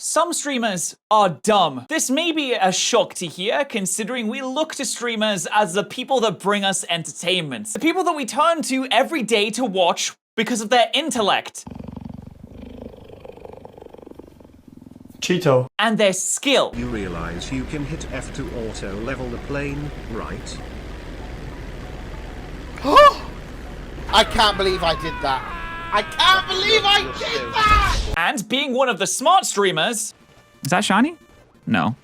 Some streamers are dumb. This may be a shock to hear, considering we look to streamers as the people that bring us entertainment. The people that we turn to every day to watch because of their intellect. Cheeto. And their skill. You realize you can hit F to auto level the plane, right? I can't believe I did that. I can't believe I did that! And being one of the smart streamers... Is that shiny? No.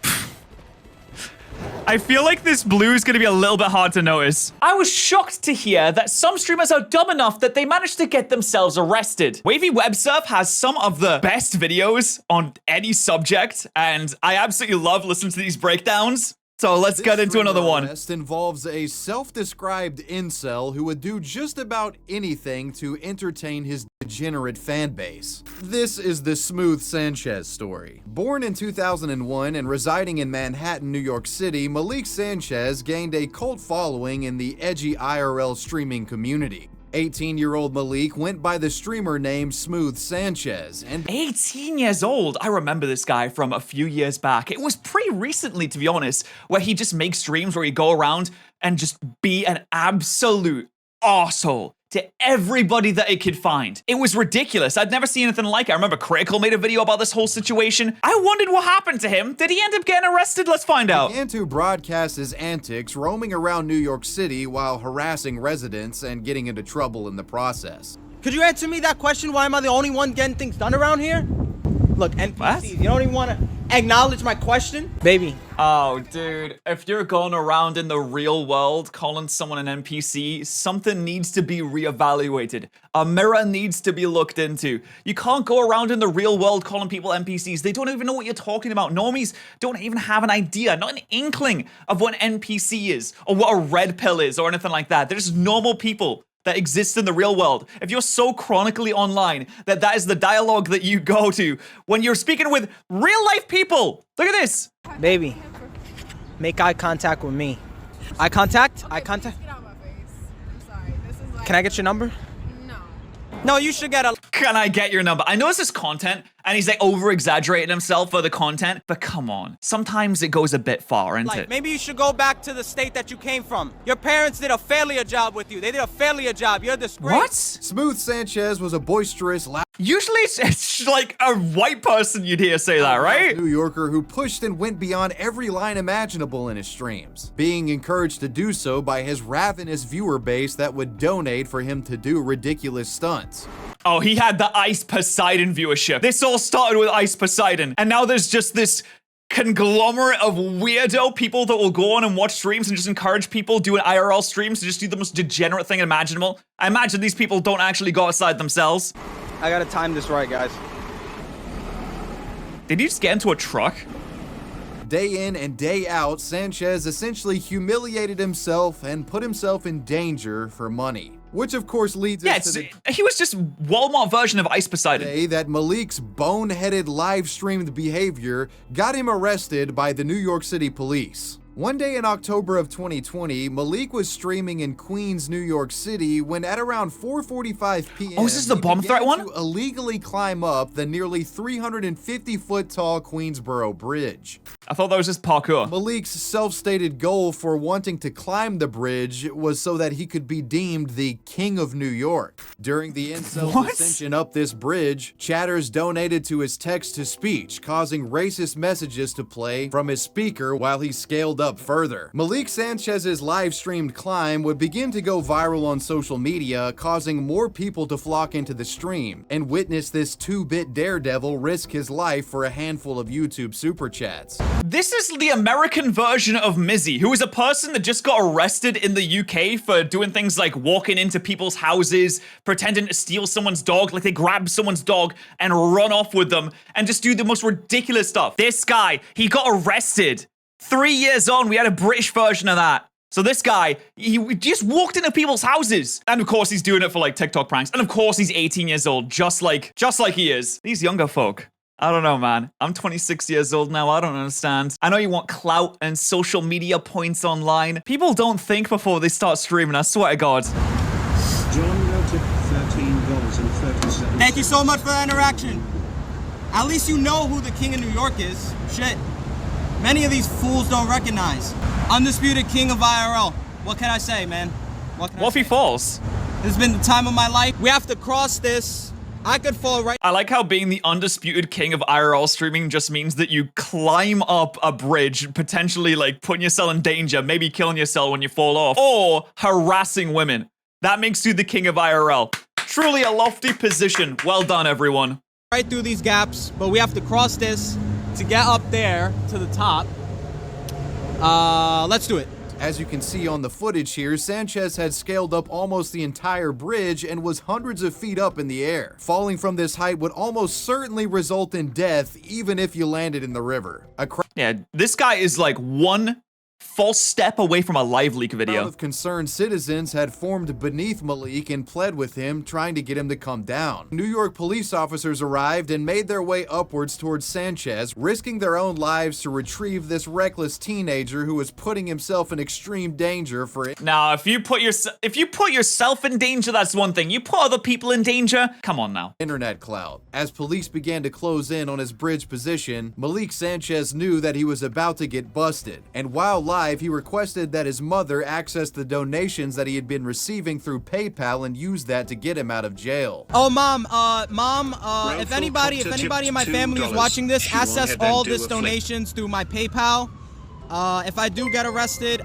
I feel like this blue is gonna be a little bit hard to notice. I was shocked to hear that some streamers are dumb enough that they managed to get themselves arrested. Wavy Web Surf has some of the best videos on any subject, and I absolutely love listening to these breakdowns. So let's get into another one. This involves a self-described incel who would do just about anything to entertain his degenerate fan base. This is the Smooth Sanchez story. Born in 2001 and residing in Manhattan, New York City, Malik Sanchez gained a cult following in the edgy IRL streaming community. 18-year-old Malik went by the streamer name Smooth Sanchez, and 18 years old. I remember this guy from a few years back. It was pretty recently, to be honest, where he just makes streams where he go around and just be an absolute arsehole to everybody that it could find. It was ridiculous. I'd never seen anything like it. I remember Critical made a video about this whole situation. I wondered what happened to him. Did he end up getting arrested? Let's find out. began to broadcast his antics roaming around New York City while harassing residents and getting into trouble in the process. Could you answer me that question? Why am I the only one getting things done around here? Look, NPCs, What? you don't even want to acknowledge my question? Baby. Oh, dude, if you're going around in the real world calling someone an NPC, something needs to be reevaluated. A mirror needs to be looked into. You can't go around in the real world calling people NPCs. They don't even know what you're talking about. Normies don't even have an idea, not an inkling of what an NPC is, or what a red pill is, or anything like that. They're just normal people that exists in the real world. If you're so chronically online that that is the dialogue that you go to when you're speaking with real life people. Look at this. Baby. Make eye contact with me. Eye contact? Eye contact? Get out of my face. I'm sorry. This is like... Can I get your number? No. No, you should get a... Can I get your number? I know this is content, and he's like over-exaggerating himself for the content, but come on. Sometimes it goes a bit far, isn't it? Maybe you should go back to the state that you came from. Your parents did a failure job with you. They did a failure job. You're a disgrace. What? Smooth Sanchez was a boisterous, loud Usually it's like a white person you'd hear say that, right? New Yorker who pushed and went beyond every line imaginable in his streams, being encouraged to do so by his ravenous viewer base that would donate for him to do ridiculous stunts. Oh, he had the Ice Poseidon viewership. This all started with Ice Poseidon, and now there's just this conglomerate of weirdo people that will go on and watch streams and just encourage people doing IRL streams to just do the most degenerate thing imaginable. I imagine these people don't actually go outside themselves. I gotta time this right, guys. Did he just get into a truck? Day in and day out, Sanchez essentially humiliated himself and put himself in danger for money. Which of course leads us to the he was just Walmart version of Ice Poseidon. day that Malik's boneheaded live-streamed behavior got him arrested by the New York City police. One day in October of 2020, Malik was streaming in Queens, New York City when at around 4:45 p.m. Oh, is this the bomb threat one? To illegally climb up the nearly 350-foot tall Queensboro Bridge. I thought that was just parkour. Malik's self-stated goal for wanting to climb the bridge was so that he could be deemed the King of New York. During the incel's ascension up this bridge, chatters donated to his text-to-speech, causing racist messages to play from his speaker while he scaled up further. Malik Sanchez's live-streamed climb would begin to go viral on social media, causing more people to flock into the stream and witness this 2-bit daredevil risk his life for a handful of YouTube super chats. This is the American version of Mizzy, who is a person that just got arrested in the UK for doing things like walking into people's houses, pretending to steal someone's dog, like they grab someone's dog and run off with them and just do the most ridiculous stuff. This guy, he got arrested. 3 years on, we had a British version of that. So this guy, he just walked into people's houses. And of course, he's doing it for like TikTok pranks. And of course, he's 18 years old, just like he is. These younger folk. I don't know, man. I'm 26 years old now. I don't understand. I know you want clout and social media points online. People don't think before they start streaming, I swear to God. John noted $13.37. Thank you so much for the interaction. At least you know who the king of New York is. Shit. Many of these fools don't recognize. Undisputed king of IRL. What can I say, man? What if he falls? This has been the time of my life. We have to cross this. I could fall right. I like how being the undisputed king of IRL streaming just means that you climb up a bridge, potentially like putting yourself in danger, maybe killing yourself when you fall off, or harassing women. That makes you the king of IRL. Truly a lofty position. Well done, everyone. Right through these gaps, but we have to cross this to get up there to the top. Let's do it. As you can see on the footage here, Sanchez had scaled up almost the entire bridge and was hundreds of feet up in the air. Falling from this height would almost certainly result in death, even if you landed in the river. Yeah, this guy is like one false step away from a live leak A video. crowd of concerned citizens had formed beneath Malik and pled with him, trying to get him to come down. New York police officers arrived and made their way upwards towards Sanchez, risking their own lives to retrieve this reckless teenager who was putting himself in extreme danger for it. Now, if you put yourself in danger, that's one thing. You put other people in danger, come on now. Internet cloud. As police began to close in on his bridge position, Malik Sanchez knew that he was about to get busted, and while live, he requested that his mother access the donations that he had been receiving through PayPal and use that to get him out of jail. Oh, Mom, if anybody in my family is watching this, access all this donations through my PayPal. If I do get arrested,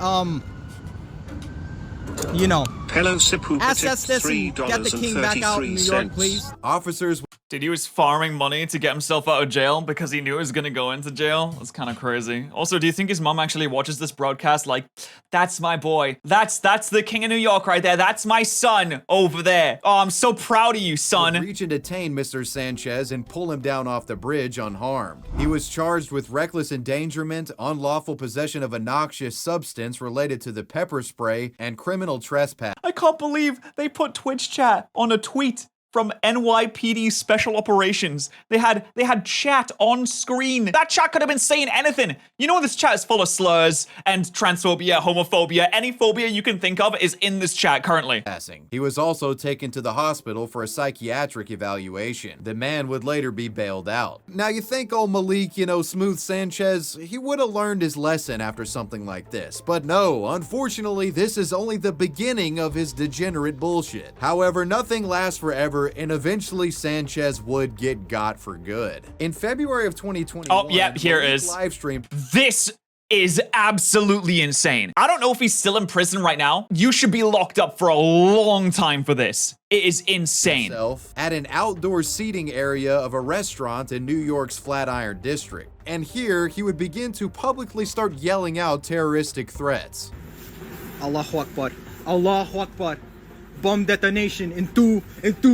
you know, access this and get the king back out in New York, please. Officers. Dude, he was farming money to get himself out of jail because he knew he was gonna go into jail. That's kind of crazy. Also, do you think his mom actually watches this broadcast? Like, that's my boy. That's the king of New York right there. That's my son over there. Oh, I'm so proud of you, son. Reach and detain Mr. Sanchez and pull him down off the bridge unharmed. He was charged with reckless endangerment, unlawful possession of a noxious substance related to the pepper spray, and criminal trespass. I can't believe they put Twitch chat on a tweet from NYPD Special Operations. They had chat on screen. That chat could have been saying anything. You know this chat is full of slurs and transphobia, homophobia, any phobia you can think of is in this chat currently. He was also taken to the hospital for a psychiatric evaluation. The man would later be bailed out. Now you think old Malik, Smooth Sanchez, he would have learned his lesson after something like this. But no, unfortunately, this is only the beginning of his degenerate bullshit. However, nothing lasts forever, and eventually Sanchez would get got for good. In February of 2021, oh yeah, here it is. Live stream. This is absolutely insane. I don't know if he's still in prison right now. You should be locked up for a long time for this. It is insane. At an outdoor seating area of a restaurant in New York's Flatiron district. And here he would begin to publicly start yelling out terroristic threats. Allahu Akbar. Allahu Akbar. Bomb detonation in two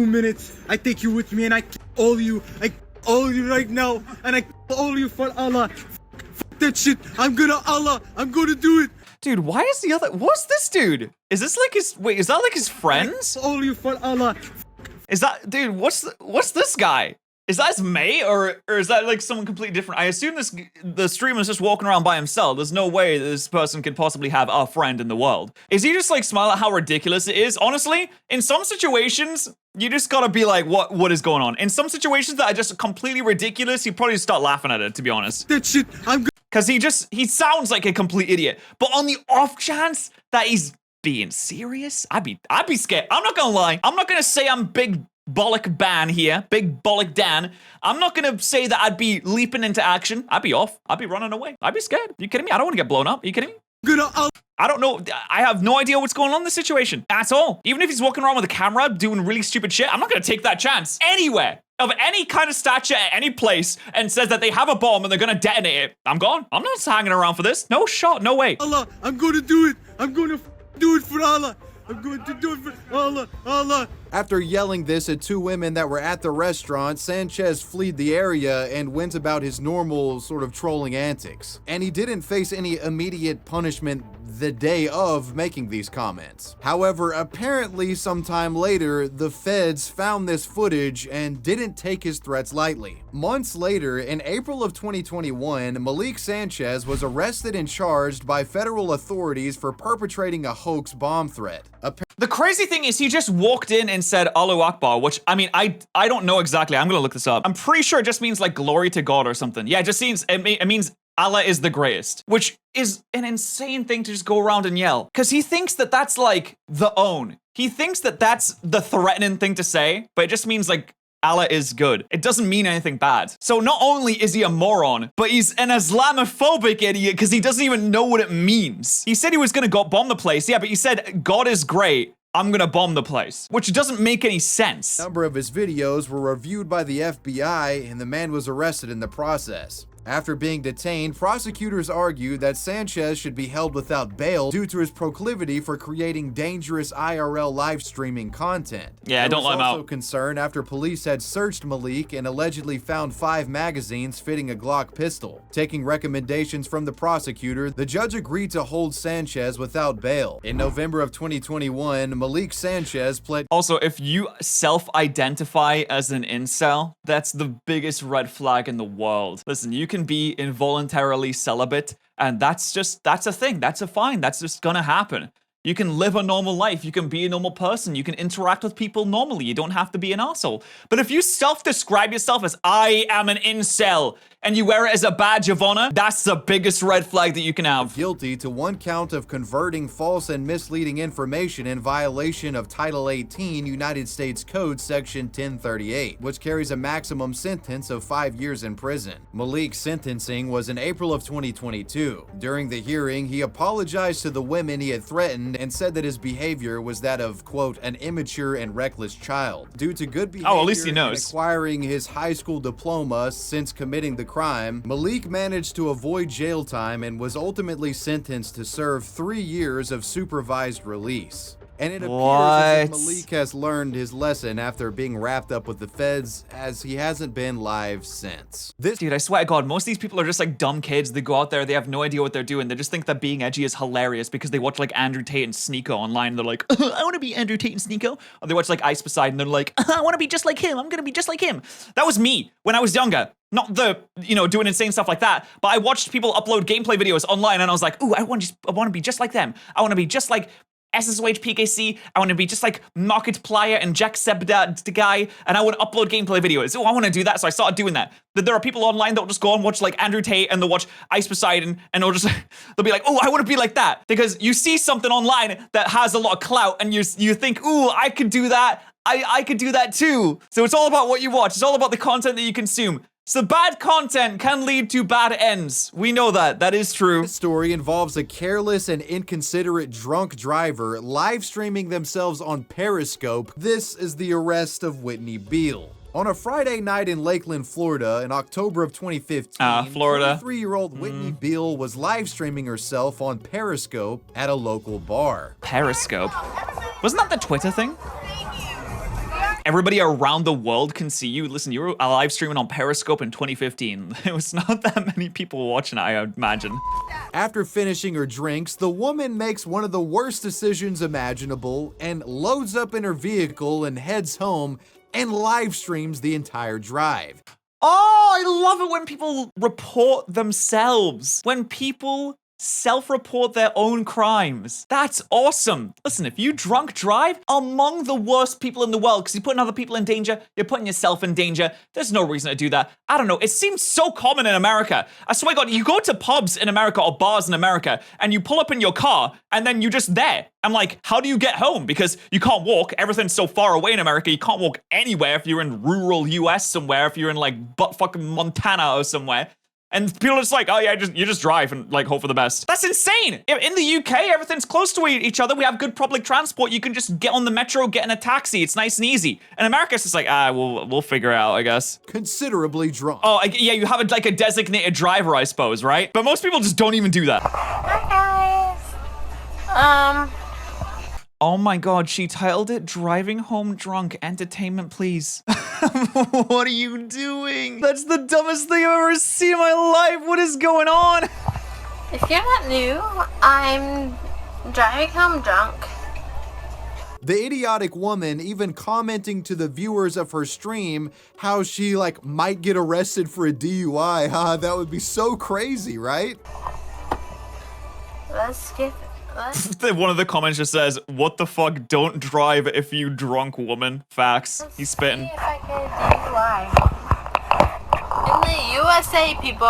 minutes. I take you with me and I kill all you. I kill all you right now and I kill all you for Allah. Fuck that shit. I'm gonna do it. Dude, why is the other? What's this dude? Is this like his? Wait, is that like his friends? All you for Allah. Is that dude? What's this guy? Is that his mate or is that like someone completely different? I assume the streamer's just walking around by himself. There's no way this person could possibly have a friend in the world. Is he just like smile at how ridiculous it is? Honestly, in some situations, you just gotta be like, what is going on? In some situations that are just completely ridiculous, you probably just start laughing at it, to be honest. That shit, Cause he sounds like a complete idiot. But on the off chance that he's being serious, I'd be scared. I'm not gonna lie. I'm not gonna say I'm big bollock ban here, big bollock Dan. I'm not gonna say that I'd be leaping into action. I'd be off. I'd be running away. I'd be scared. Are you kidding me? I don't want to get blown up. Are you kidding me? I don't know. I have no idea what's going on in this situation at all. Even if he's walking around with a camera doing really stupid shit, I'm not gonna take that chance anywhere of any kind of stature at any place and says that they have a bomb and they're gonna detonate it. I'm gone. I'm not hanging around for this. No shot. No way. Allah, I'm gonna do it. I'm gonna do it for Allah. I'm going to do it for Allah, Allah. After yelling this at two women that were at the restaurant, Sanchez fled the area and went about his normal sort of trolling antics. And he didn't face any immediate punishment the day of making these comments. However, apparently sometime later, the feds found this footage and didn't take his threats lightly. Months later, in April of 2021, Malik Sanchez was arrested and charged by federal authorities for perpetrating a hoax bomb threat. The crazy thing is he just walked in and said Allahu Akbar, which, I mean, I don't know exactly. I'm gonna look this up. I'm pretty sure it just means like glory to God or something. Yeah, it just means, it means Allah is the greatest, which is an insane thing to just go around and yell. Because he thinks that that's like the own. He thinks that that's the threatening thing to say, but it just means like Allah is good. It doesn't mean anything bad. So not only is he a moron, but he's an Islamophobic idiot because he doesn't even know what it means. He said he was gonna go bomb the place. Yeah, but he said, God is great. I'm gonna bomb the place, which doesn't make any sense. A number of his videos were reviewed by the FBI, and the man was arrested in the process. After being detained, prosecutors argued that Sanchez should be held without bail due to his proclivity for creating dangerous IRL live streaming content. Yeah, don't let him out. There was also concern after police had searched Malik and allegedly found 5 magazines fitting a Glock pistol. Taking recommendations from the prosecutor, the judge agreed to hold Sanchez without bail. In November of 2021, Malik Sanchez pled. Also, if you self-identify as an incel, that's the biggest red flag in the world. Listen, you can be involuntarily celibate, and that's a thing. That's a fine. That's just gonna happen. You can live a normal life. You can be a normal person. You can interact with people normally. You don't have to be an asshole. But if you self-describe yourself as I am an incel and you wear it as a badge of honor, that's the biggest red flag that you can have. Guilty to 1 count of converting false and misleading information in violation of Title 18 United States Code Section 1038, which carries a maximum sentence of 5 years in prison. Malik's sentencing was in April of 2022. During the hearing, he apologized to the women he had threatened and said that his behavior was that of, quote, an immature and reckless child. Due to good behavior at least he knows. and acquiring his high school diploma since committing the crime, Malik managed to avoid jail time and was ultimately sentenced to serve 3 years of supervised release. And it appears as if Malik has learned his lesson after being wrapped up with the feds, as he hasn't been live since. Dude, I swear to God, most of these people are just like dumb kids. They go out there, they have no idea what they're doing. They just think that being edgy is hilarious because they watch like Andrew Tate and Sneeko online. They're like, I want to be Andrew Tate and Sneeko. Or they watch like Ice Poseidon and they're like, I want to be just like him. I'm going to be just like him. That was me when I was younger. Not the, doing insane stuff like that, but I watched people upload gameplay videos online and I was like, ooh, I want to be just like them. I want to be just like SSOH PKC, I want to be just like Markiplier and Jacksepticeye, the guy, and I want to upload gameplay videos. Oh, I want to do that, so I started doing that. There are people online that'll just go and watch like Andrew Tate and they'll watch Ice Poseidon and they'll be like, oh, I want to be like that. Because you see something online that has a lot of clout and you think, ooh, I could do that. I could do that too. So it's all about what you watch. It's all about the content that you consume. So bad content can lead to bad ends. We know that. That is true. This story involves a careless and inconsiderate drunk driver live streaming themselves on Periscope. This is the arrest of Whitney Beal. On a Friday night in Lakeland, Florida, in October of 2015, Florida. 23-year-old Whitney Beal was live streaming herself on Periscope at a local bar. Periscope? Wasn't that the Twitter thing? Everybody around the world can see you. Listen, you were live streaming on Periscope in 2015. There was not that many people watching, I imagine. After finishing her drinks, the woman makes one of the worst decisions imaginable and loads up in her vehicle and heads home and live streams the entire drive. Oh, I love it when people report themselves. When people self-report their own crimes. That's awesome. Listen, if you drunk drive, among the worst people in the world, because you're putting other people in danger, you're putting yourself in danger. There's no reason to do that. I don't know. It seems so common in America. I swear to God, you go to pubs in America or bars in America and you pull up in your car and then you're just there. I'm like, how do you get home? Because you can't walk. Everything's so far away in America. You can't walk anywhere if you're in rural US somewhere, if you're in like butt-fucking Montana or somewhere. And people are just like, oh yeah, you just drive and like hope for the best. That's insane. In the UK, everything's close to each other. We have good public transport. You can just get on the metro, get in a taxi. It's nice and easy. In America, it's just like, we'll figure it out, I guess. Considerably drunk. Oh, yeah, you have like a designated driver, I suppose, right? But most people just don't even do that. Hi guys. Oh my God, she titled it Driving Home Drunk, Entertainment Please. What are you doing? That's the dumbest thing I've ever seen in my life. What is going on? If you're not new, I'm driving home drunk. The idiotic woman even commenting to the viewers of her stream how she like might get arrested for a DUI. That would be so crazy, right? Let's skip One of the comments just says, "What the fuck? Don't drive if you drunk woman." Facts. He's spitting. See if I can DUI. In the USA, people.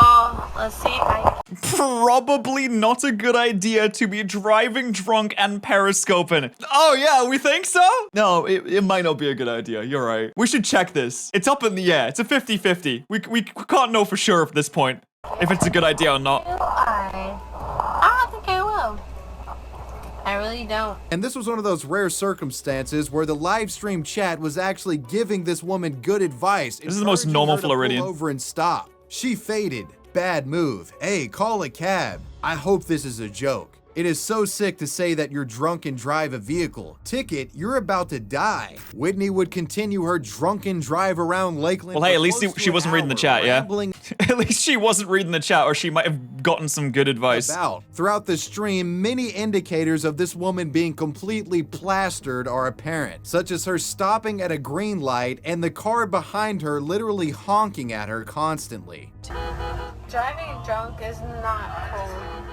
Let's see if I Probably not a good idea to be driving drunk and periscoping. Oh yeah, we think so? No, it might not be a good idea. You're right. We should check this. It's up in the air. It's a 50-50. We can't know for sure at this point if it's a good idea or not. I don't think I will. I really don't. And this was one of those rare circumstances where the live stream chat was actually giving this woman good advice. This is the most normal Floridian. Pull over and stop. She faded. Bad move. Hey, call a cab. I hope this is a joke. It is so sick to say that you're drunk and drive a vehicle. Ticket, you're about to die. Whitney would continue her drunken drive around Lakeland. Well, hey, at least she wasn't reading the chat, yeah? At least she wasn't reading the chat, or she might have gotten some good advice. Throughout the stream, many indicators of this woman being completely plastered are apparent, such as her stopping at a green light and the car behind her literally honking at her constantly. Driving drunk is not cool.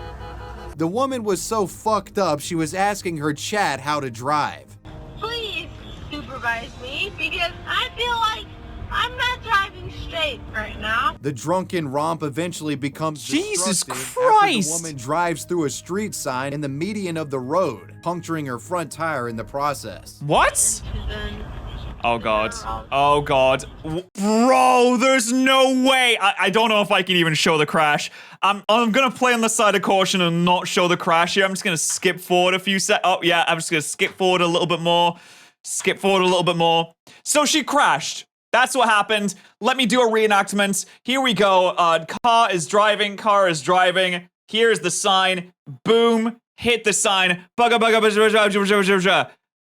The woman was so fucked up, she was asking her chat how to drive. Please supervise me because I feel like I'm not driving straight right now. The drunken romp eventually becomes Jesus destructive Christ! after the woman drives through a street sign in the median of the road, puncturing her front tire in the process. What? Oh god. Oh god. Bro, there's no way. I don't know if I can even show the crash. I'm gonna play on the side of caution and not show the crash here. I'm just gonna skip forward a few Oh yeah, I'm just gonna skip forward a little bit more. Skip forward a little bit more. So she crashed. That's what happened. Let me do a reenactment. Here we go. Car is driving. Here's the sign. Boom. Hit the sign.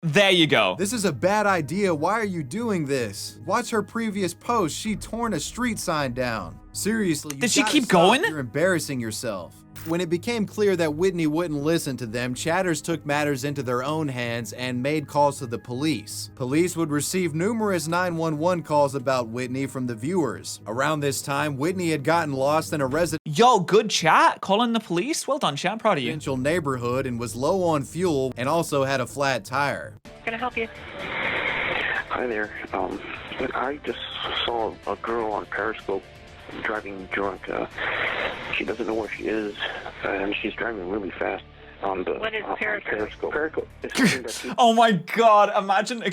There you go. This is a bad idea. Why are you doing this? Watch her previous post. She torn a street sign down. Seriously, did she keep going? You're embarrassing yourself. When it became clear that Whitney wouldn't listen to them, chatters took matters into their own hands and made calls to the police. Police would receive numerous 911 calls about Whitney from the viewers. Around this time, Whitney had gotten lost in a Yo, good chat. Calling the police. Well done, chat. Proud of you. residential neighborhood and was low on fuel and also had a flat tire. Can I help you? Hi there. I just saw a girl on Periscope driving drunk. She doesn't know where she is, and she's driving really fast on the What is Periscope? Periscope is something that people Oh my god, imagine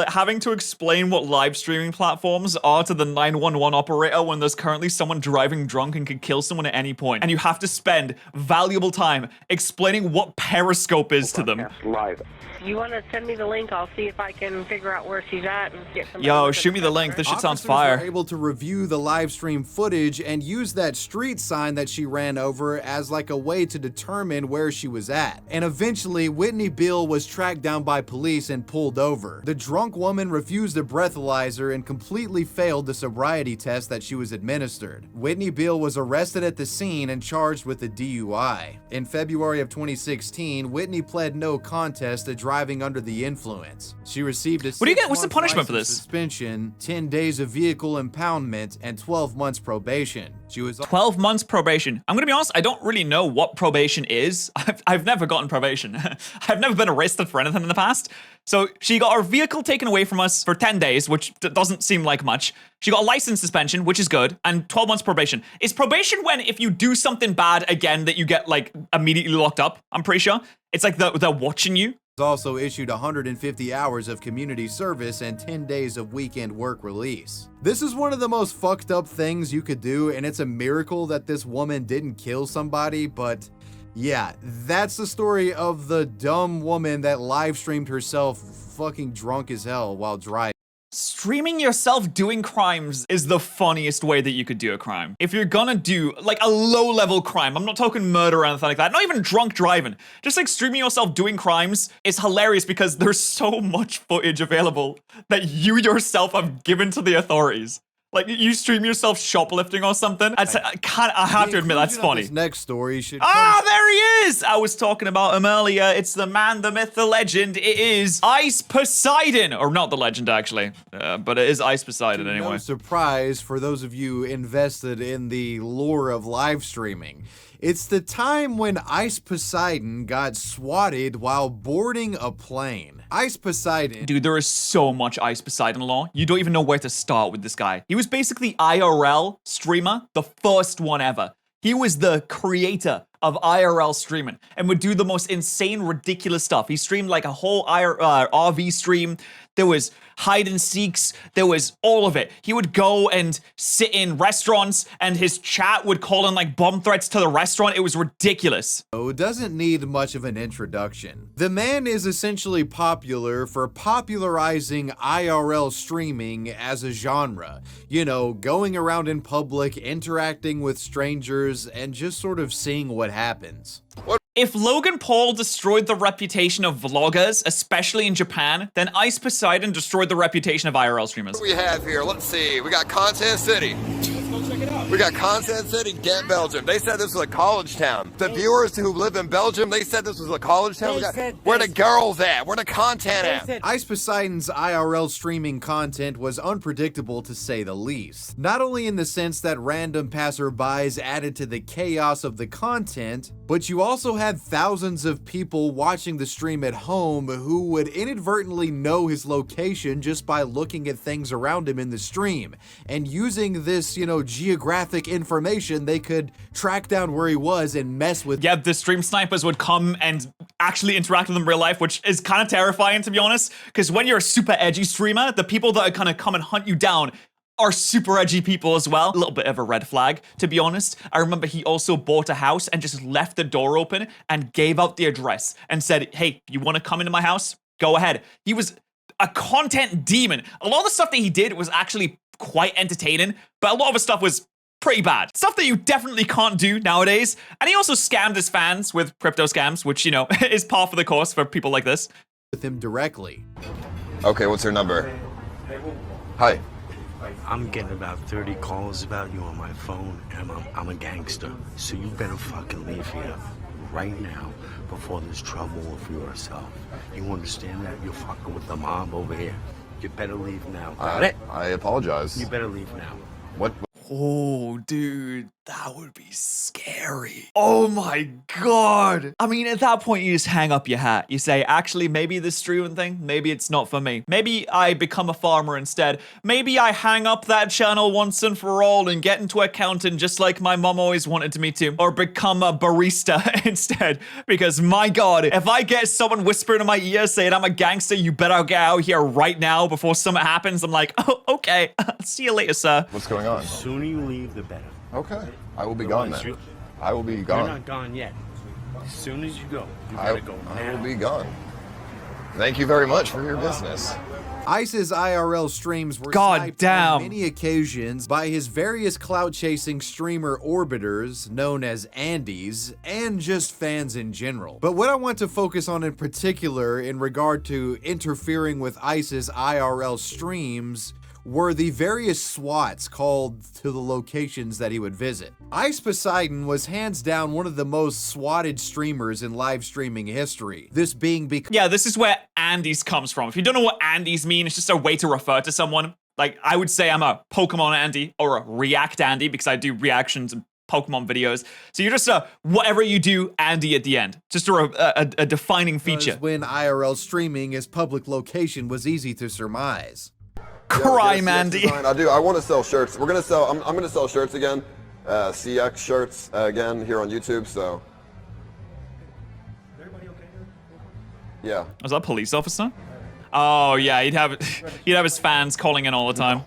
having to explain what live streaming platforms are to the 911 operator when there's currently someone driving drunk and could kill someone at any point, and you have to spend valuable time explaining what Periscope is to them. live. You want to send me the link? I'll see if I can figure out where she's at and get some. Yo, shoot me the link. This shit sounds Officers fire. were able to review the live stream footage and use that street sign that she ran over as like a way to determine where she was at. And eventually, Whitney Beale was tracked down by police and pulled over. The drunk woman refused a breathalyzer and completely failed the sobriety test that she was administered. Whitney Beale was arrested at the scene and charged with a DUI. In February of 2016, Whitney pled no contest to driving under the influence. She received a What do you get? What's the 6-month punishment for license this? suspension, 10 days of vehicle impoundment, and 12 months probation. She was 12 months probation. I'm gonna be honest, I don't really know what probation is. I've never gotten probation. I've never been arrested for anything in the past. So she got her vehicle taken away from us for 10 days, which doesn't seem like much. She got a license suspension, which is good, and 12 months probation. Is probation when if you do something bad again that you get like immediately locked up? I'm pretty sure. It's like they're watching you. also issued 150 hours of community service and 10 days of weekend work release. This is one of the most fucked up things you could do, and it's a miracle that this woman didn't kill somebody, but yeah, that's the story of the dumb woman that live streamed herself fucking drunk as hell while driving. Streaming yourself doing crimes is the funniest way that you could do a crime. If you're gonna do like a low-level crime, I'm not talking murder or anything like that, not even drunk driving, just like streaming yourself doing crimes is hilarious because there's so much footage available that you yourself have given to the authorities. Like, you stream yourself shoplifting or something. I have to admit, that's funny. This next story should there he is! I was talking about him earlier. It's the man, the myth, the legend. It is Ice Poseidon. Or not the legend, actually. But it is Ice Poseidon anyway. No surprise for those of you invested in the lore of live streaming. It's the time when Ice Poseidon got swatted while boarding a plane. Ice Poseidon... Dude, there is so much Ice Poseidon lore. You don't even know where to start with this guy. He was basically IRL streamer, the first one ever. He was the creator of IRL streaming and would do the most insane, ridiculous stuff. He streamed like a whole RV stream. There was hide and seeks. There was all of it. He would go and sit in restaurants and his chat would call in like bomb threats to the restaurant. It was ridiculous. Doesn't need much of an introduction. The man is essentially popular for popularizing IRL streaming as a genre. You know, going around in public, interacting with strangers, and just sort of seeing what happens. If Logan Paul destroyed the reputation of vloggers, especially in Japan, then Ice Poseidon destroyed the reputation of IRL streamers. What do we have here? Let's see. We got Content City. Let's go check it out. We got Content City, Ghent, Belgium. They said this was a college town. The viewers who live in Belgium, they said this was a college town. Where the girls at? Where the content at? Ice Poseidon's IRL streaming content was unpredictable to say the least. Not only in the sense that random passerbys added to the chaos of the content, but you also had thousands of people watching the stream at home who would inadvertently know his location just by looking at things around him in the stream. And using this, you know, geographic information, they could track down where he was and mess with. Yeah, the stream snipers would come and actually interact with him in real life, which is kind of terrifying, to be honest, because when you're a super edgy streamer, the people that are kind of come and hunt you down are super edgy people as well. A little bit of a red flag, to be honest. I remember he also bought a house and just left the door open and gave out the address and said, hey, you want to come into my house? Go ahead. He was a content demon. A lot of the stuff that he did was actually quite entertaining, but a lot of his stuff was pretty bad. Stuff that you definitely can't do nowadays. And he also scammed his fans with crypto scams, which, you know, is par for the course for people like this. With him directly. Okay, what's your number? Hi. I'm getting about 30 calls about you on my phone, and I'm a gangster. So you better fucking leave here right now before there's trouble with yourself. You understand that? You're fucking with the mob over here. You better leave now. Got it? I apologize. You better leave now. What? Oh, dude, that would be scary. Oh my God. I mean, at that point, you just hang up your hat. You say, actually, maybe this streaming thing, maybe it's not for me. Maybe I become a farmer instead. Maybe I hang up that channel once and for all and get into accounting just like my mom always wanted me to. Or become a barista instead. Because my God, if I get someone whispering in my ear saying I'm a gangster, you better get out here right now before something happens. I'm like, oh, okay. See you later, sir. What's going on? The sooner you leave, the better. Okay. I will be gone then. I will be gone. You're not gone yet. As soon as you go, you gotta go now. I will be gone. Thank you very much for your business. Ice's IRL streams were sniped on many occasions by his various clout-chasing streamer orbiters, known as Andes, and just fans in general. But what I want to focus on in particular in regard to interfering with Ice's IRL streams were the various SWATs called to the locations that he would visit. Ice Poseidon was hands down one of the most swatted streamers in live streaming history. This being because— Yeah, this is where Andes comes from. If you don't know what Andes mean, it's just a way to refer to someone. Like, I would say I'm a Pokemon Andy or a React Andy because I do reactions and Pokemon videos. So you're just a whatever you do Andy at the end. Just a defining feature. When IRL streaming, his public location was easy to surmise. Crime, Andy. I do. I want to sell shirts. We're gonna sell. I'm gonna sell shirts again. CX shirts again here on YouTube. So. Yeah. Was that a police officer? Oh yeah, he'd have his fans calling in all the time.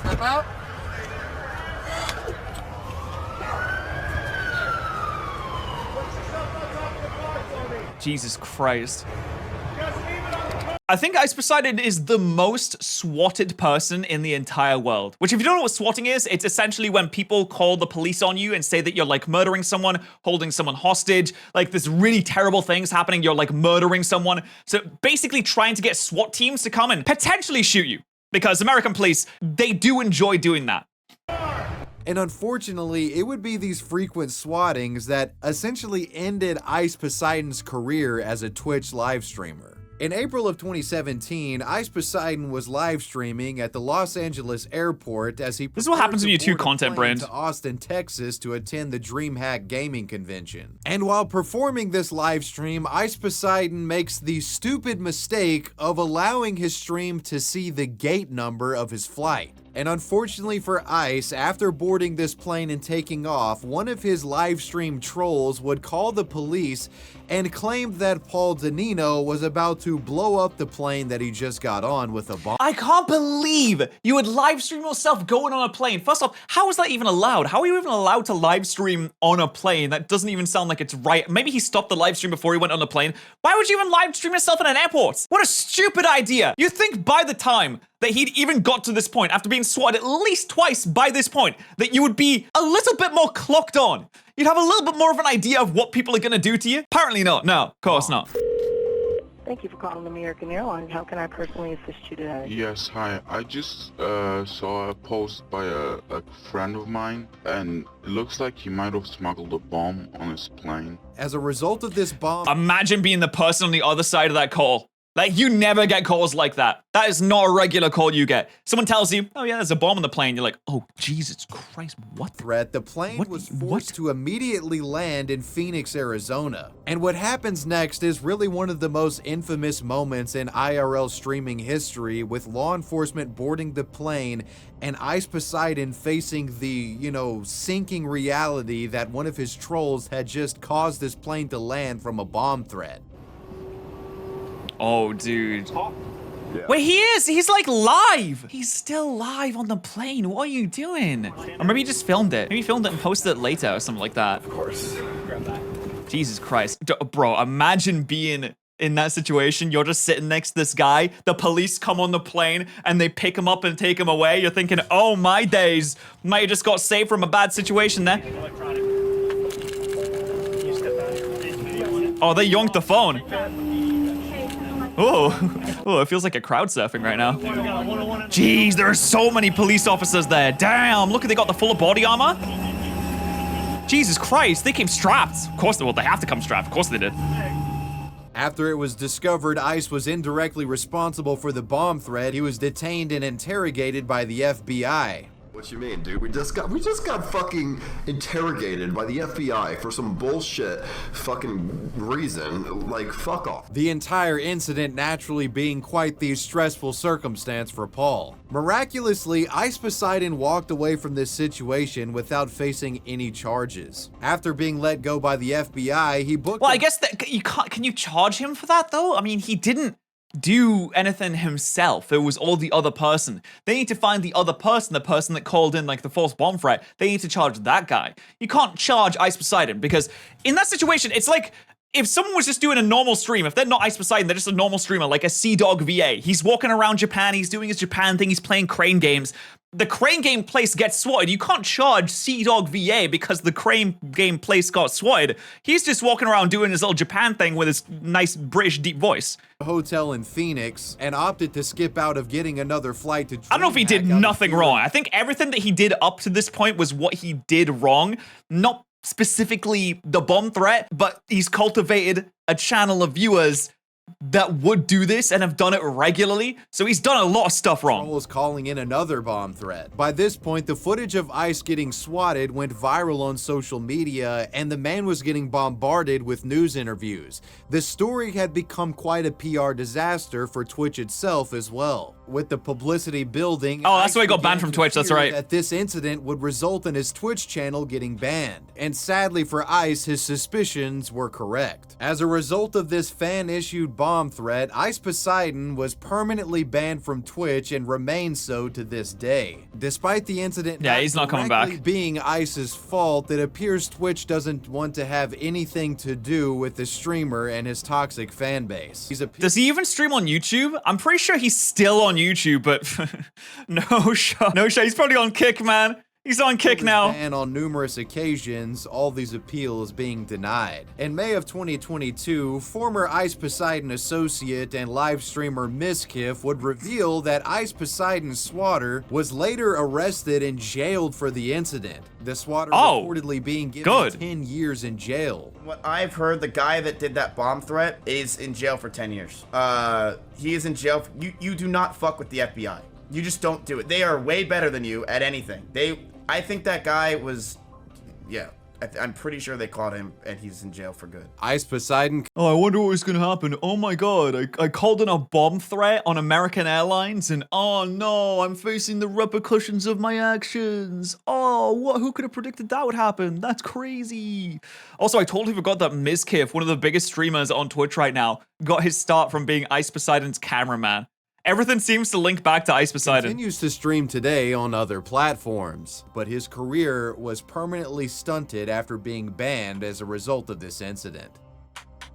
Step out. Jesus Christ. I think Ice Poseidon is the most swatted person in the entire world. Which, if you don't know what swatting is, it's essentially when people call the police on you and say that you're like murdering someone, holding someone hostage, like there's really terrible things happening, you're like murdering someone. So basically trying to get SWAT teams to come and potentially shoot you. Because American police, they do enjoy doing that. And unfortunately, it would be these frequent swattings that essentially ended Ice Poseidon's career as a Twitch live streamer. In April of 2017, Ice Poseidon was live streaming at the Los Angeles airport as he This is what happens when you're too board a content plane brand. to Austin, Texas to attend the DreamHack Gaming Convention. And while performing this live stream, Ice Poseidon makes the stupid mistake of allowing his stream to see the gate number of his flight. And unfortunately for Ice, after boarding this plane and taking off, one of his live stream trolls would call the police and claimed that Paul Danino was about to blow up the plane that he just got on with a bomb. I can't believe you would live stream yourself going on a plane. First off, how is that even allowed? How are you even allowed to live stream on a plane? That doesn't even sound like it's right. Maybe he stopped the live stream before he went on the plane. Why would you even live stream yourself in an airport? What a stupid idea. You think by the time that he'd even got to this point, after being swatted at least twice by this point, that you would be a little bit more clocked on. You'd have a little bit more of an idea of what people are gonna do to you. Apparently not. No, of course not. Thank you for calling American Airlines. How can I personally assist you today? Yes, hi. I just saw a post by a friend of mine, and it looks like he might have smuggled a bomb on his plane. As a result of this bomb... Imagine being the person on the other side of that call. Like, you never get calls like that. That is not a regular call you get. Someone tells you, oh yeah, there's a bomb on the plane. You're like, oh, Jesus Christ, what? Threat, the plane was forced to immediately land in Phoenix, Arizona. And what happens next is really one of the most infamous moments in IRL streaming history, with law enforcement boarding the plane and Ice Poseidon facing the, sinking reality that one of his trolls had just caused this plane to land from a bomb threat. Oh, dude. Wait, he is! He's like live! He's still live on the plane. What are you doing? Or maybe he just filmed it. Maybe he filmed it and posted it later or something like that. Of course. Grab that. Jesus Christ. Bro, imagine being in that situation. You're just sitting next to this guy. The police come on the plane and they pick him up and take him away. You're thinking, oh my days. Might have just got saved from a bad situation there. Oh, they yoinked the phone. Oh, it feels like a crowd surfing right now. Jeez, there are so many police officers there. Damn, look, they got the full body armor. Jesus Christ, they came strapped. Of course, well, they have to come strapped. Of course they did. After it was discovered Ice was indirectly responsible for the bomb threat, he was detained and interrogated by the FBI. What you mean, dude? We just got fucking interrogated by the FBI for some bullshit fucking reason. Like, fuck off. The entire incident naturally being quite the stressful circumstance for Paul. Miraculously, Ice Poseidon walked away from this situation without facing any charges. After being let go by the FBI, he booked... Well, I guess that you can't... Can you charge him for that, though? I mean, he didn't do anything himself. It was all the other person. They need to find the other person, the person that called in like the false bomb threat. They need to charge that guy. You can't charge Ice Poseidon because in that situation, it's like if someone was just doing a normal stream, if they're not Ice Poseidon, they're just a normal streamer, like a Sea-Dog VA. He's walking around Japan, he's doing his Japan thing, he's playing crane games. The crane game place gets swatted. You can't charge Sea-Dog VA because the crane game place got swatted. He's just walking around doing his little Japan thing with his nice British deep voice. Hotel in Phoenix and opted to skip out of getting another flight to DreamHack. I don't know if he did nothing wrong. I think everything that he did up to this point was what he did wrong. Not specifically the bomb threat, but he's cultivated a channel of viewers that would do this and have done it regularly, so he's done a lot of stuff wrong. Was calling in another bomb threat. By this point, the footage of Ice getting swatted went viral on social media, and the man was getting bombarded with news interviews. The story had become quite a PR disaster for Twitch itself as well. With the publicity building, oh, that's why he got banned from Twitch, that's right. That this incident would result in his Twitch channel getting banned. And sadly for Ice, his suspicions were correct. As a result of this fan-issued bomb threat, Ice Poseidon was permanently banned from Twitch and remains so to this day. Despite the incident he's not coming back. being Ice's fault, it appears Twitch doesn't want to have anything to do with the streamer and his toxic fan base. Does he even stream on YouTube? I'm pretty sure he's still on YouTube, but no shot. No shot. He's probably on Kick, man. He's on kick now. And on numerous occasions, all these appeals being denied. In May of 2022, former Ice Poseidon associate and live streamer Miskiff would reveal that Ice Poseidon swatter was later arrested and jailed for the incident. The swatter reportedly being given 10 years in jail. What I've heard, the guy that did that bomb threat is in jail for 10 years. He is in jail. You do not fuck with the FBI. You just don't do it. They are way better than you at anything. I think that guy was, yeah, I'm pretty sure they caught him and he's in jail for good. Ice Poseidon. Oh, I wonder what was gonna happen. Oh my god, I called in a bomb threat on American Airlines and oh no, I'm facing the repercussions of my actions. Oh, what? Who could have predicted that would happen? That's crazy. Also, I totally forgot that Miskiff, one of the biggest streamers on Twitch right now, got his start from being Ice Poseidon's cameraman. Everything seems to link back to Ice Poseidon. Continues to stream today on other platforms, but his career was permanently stunted after being banned as a result of this incident.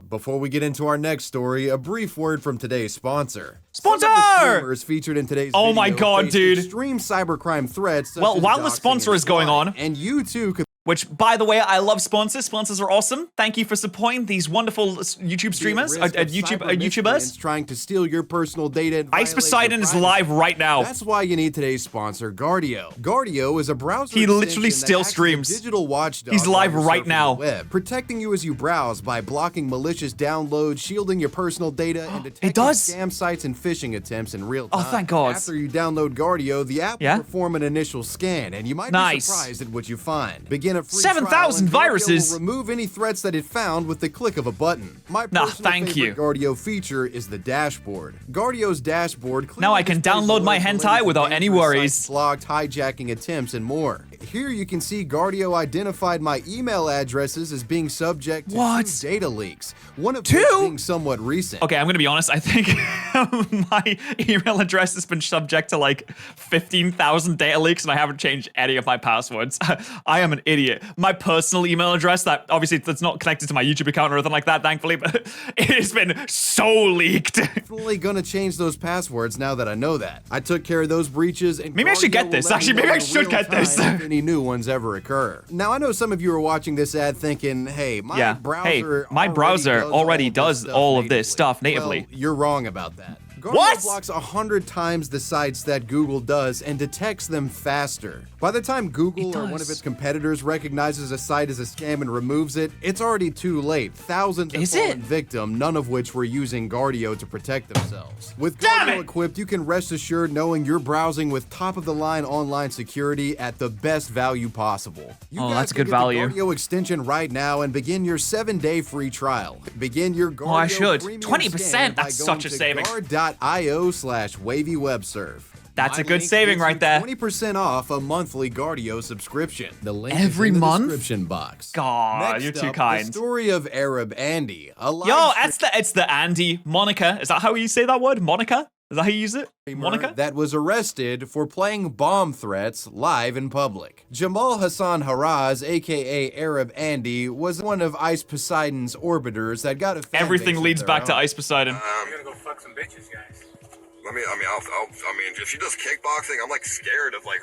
Before we get into our next story, a brief word from today's sponsor. Sponsor! Some of the streamers featured in today's video my god, faced dude. Extreme cybercrime threats. Well, while the sponsor is going on, and you too could. Which, by the way, I love sponsors. Sponsors are awesome. Thank you for supporting these wonderful YouTube streamers, YouTubers. Trying to steal your personal data. And Ice Poseidon is live right now. That's why you need today's sponsor, Guardio. Guardio is a browser. He literally still streams. Digital watchdog. He's live right now. Web, protecting you as you browse by blocking malicious downloads, shielding your personal data, and detecting scam sites and phishing attempts in real time. Oh, thank God. After you download Guardio, the app will perform an initial scan, and you might be surprised at what you find. Begin a free 7,000 viruses. will remove any threats that it found with the click of a button. My personal favorite Guardio feature is the dashboard. Guardio's dashboard. Now I can download my hentai without any worries. Blocked, hijacking attempts, and more. Here you can see Guardio identified my email addresses as being subject to 2 data leaks. One of which being somewhat recent. Okay, I'm gonna be honest. I think my email address has been subject to like 15,000 data leaks, and I haven't changed any of my passwords. I am an idiot. My personal email address, that obviously that's not connected to my YouTube account or anything like that, thankfully, but it has been so leaked. Definitely gonna change those passwords now that I know that. I took care of those breaches, and maybe I should get this. Actually, maybe I should get this. If any new ones ever occur. Now I know some of you are watching this ad thinking, "Hey, my browser already does all of this stuff natively." Well, you're wrong about that. Guardio blocks 100 times the sites that Google does and detects them faster. By the time Google or one of its competitors recognizes a site as a scam and removes it, it's already too late. Thousands have fallen victim, none of which were using Guardio to protect themselves. With Guardio equipped, you can rest assured knowing you're browsing with top-of-the-line online security at the best value possible. That's a good value. The Guardio extension right now and begin your 7-day free trial. Begin your Guardio I should. premium 20%. scan That's by such a going saving. to guard.io/wavywebsurf. That's a good saving right there. 20% off a monthly Guardio subscription. The link Every is in month? the description box. God, you're too kind. The story of Arab Andy. It's the Andy Monica. Is that how you say that word? Monica? Is that how you use it? Monica? That was arrested for playing bomb threats live in public. Jamal Hassan Haraz, aka Arab Andy, was one of Ice Poseidon's orbiters that got a fan Everything base of leads their back to own. Ice Poseidon. I'm gonna go fuck some bitches, guys. I mean, if she does kickboxing, I'm like scared of like,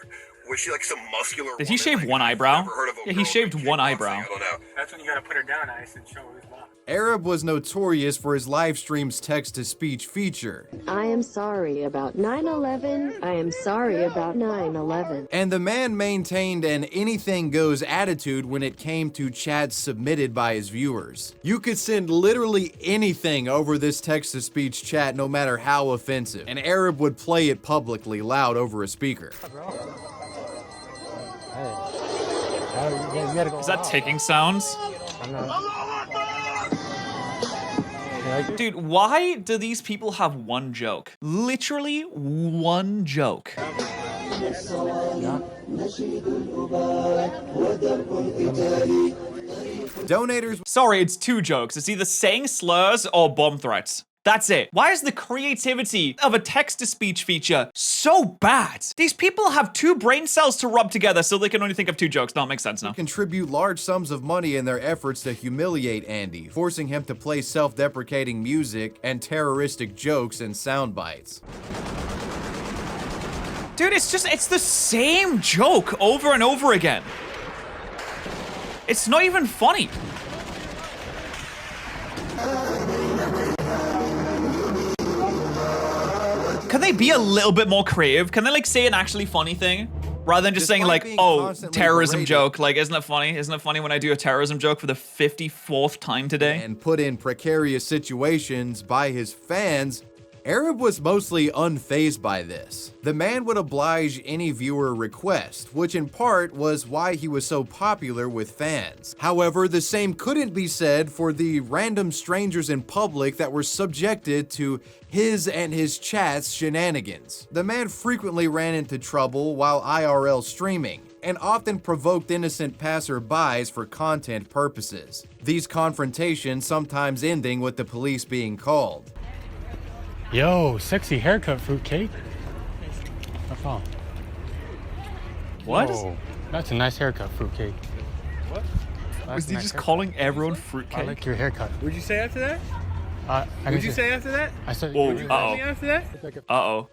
was she like some muscular? Did he shave one eyebrow? Yeah, he shaved one eyebrow. I don't know. That's when you gotta put her down, Ice, and show her his mom. Arab was notorious for his live stream's text-to-speech feature. I am sorry about 9/11. I am sorry about 9/11. And the man maintained an anything-goes attitude when it came to chats submitted by his viewers. You could send literally anything over this text-to-speech chat, no matter how offensive. And Arab would play it publicly, loud over a speaker. Is that ticking sounds? Dude, why do these people have one joke? Literally one joke. Donators. Sorry, it's 2 jokes. It's either saying slurs or bomb threats. That's it. Why is the creativity of a text-to-speech feature so bad? These people have 2 brain cells to rub together so they can only think of 2 jokes. No, it makes sense now. Contribute large sums of money in their efforts to humiliate Andy, forcing him to play self-deprecating music and terroristic jokes and sound bites. Dude, it's the same joke over and over again. It's not even funny. Can they be a little bit more creative? Can they like say an actually funny thing? Rather than just saying like, oh, terrorism joke. Like, isn't it funny? Isn't it funny when I do a terrorism joke for the 54th time today? And put in precarious situations by his fans, Arab was mostly unfazed by this. The man would oblige any viewer request, which in part was why he was so popular with fans. However, the same couldn't be said for the random strangers in public that were subjected to his and his chat's shenanigans. The man frequently ran into trouble while IRL streaming, and often provoked innocent passerbys for content purposes. These confrontations sometimes ending with the police being called. Yo, sexy haircut, fruitcake. What's wrong? What? Whoa, that's a nice haircut, fruitcake. What? Was he just calling everyone fruitcake? I like your haircut. What'd you say after that? What'd you say after that? I said. Whoa, After that? Uh-oh.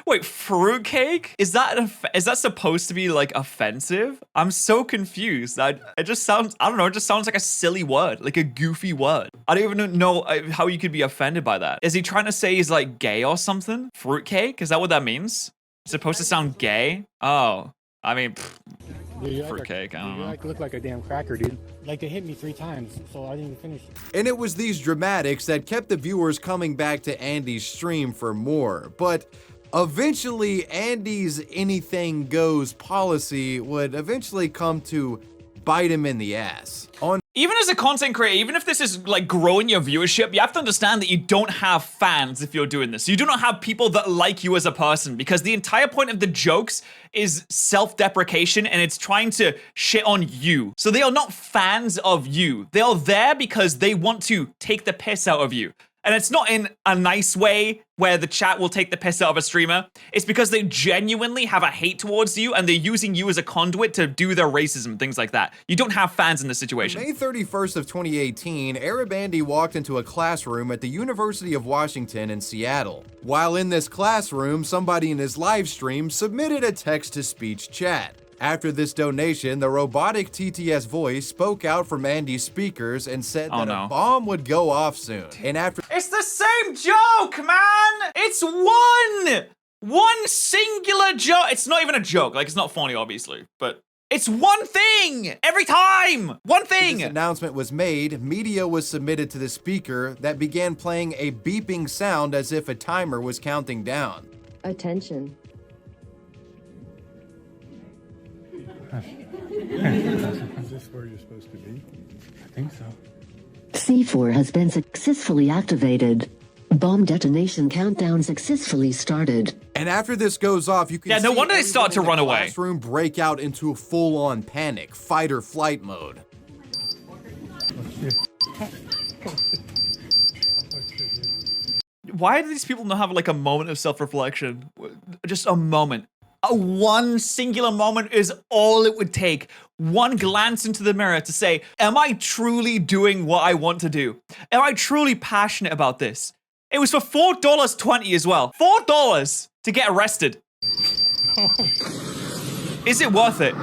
wait, fruitcake? Is that supposed to be like offensive? I'm so confused. It just sounds, I don't know, it just sounds like a silly word, like a goofy word. I don't even know how you could be offended by that. Is he trying to say he's like gay or something? Fruitcake? Is that what that means? It's supposed to sound gay? Oh, I mean, fruitcake, I don't know. You look like a damn cracker, dude. Like they hit me 3 times, so I didn't even finish. And it was these dramatics that kept the viewers coming back to Andy's stream for more. But eventually, Andy's anything goes policy would eventually come to bite him in the ass. Even as a content creator, even if this is like growing your viewership, you have to understand that you don't have fans if you're doing this. You do not have people that like you as a person, because the entire point of the jokes is self-deprecation and it's trying to shit on you. So they are not fans of you. They are there because they want to take the piss out of you. And it's not in a nice way where the chat will take the piss out of a streamer. It's because they genuinely have a hate towards you and they're using you as a conduit to do their racism, things like that. You don't have fans in this situation. May 31st of 2018, Arab Andy walked into a classroom at the University of Washington in Seattle. While in this classroom, somebody in his live stream submitted a text-to-speech chat. After this donation, the robotic TTS voice spoke out from Andy's speakers and said that a bomb would go off soon. And after— It's the same joke, man! It's one singular joke. It's not even a joke. Like, it's not funny, obviously, but it's one thing every time. One thing. This announcement was made, media was submitted to the speaker that began playing a beeping sound as if a timer was counting down. Attention. Is this where you're supposed to be? I think so. C4 has been successfully activated. Bomb detonation countdown successfully started. And after this goes off, you can no wonder they start to run away. Classroom break out into full-on panic, fight or flight mode. Why do these people not have like a moment of self-reflection? Just a moment. One singular moment is all it would take. One glance into the mirror to say, am I truly doing what I want to do? Am I truly passionate about this? It was for $4.20 as well. $4 to get arrested. Is it worth it?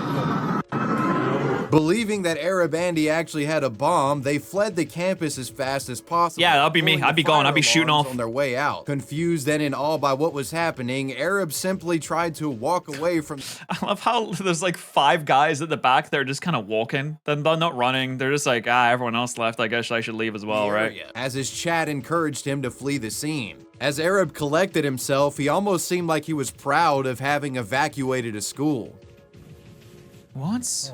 Believing that Arab Andy actually had a bomb, they fled the campus as fast as possible. Yeah, that'd be me. I'd be gone. I'd be shooting off on their way out. Confused and in awe by what was happening, Arab simply tried to walk away from— I love how there's like 5 guys at the back that are just kind of walking. They're not running. They're just like, everyone else left. I guess I should leave as well, right? As his chat encouraged him to flee the scene. As Arab collected himself, he almost seemed like he was proud of having evacuated a school. What?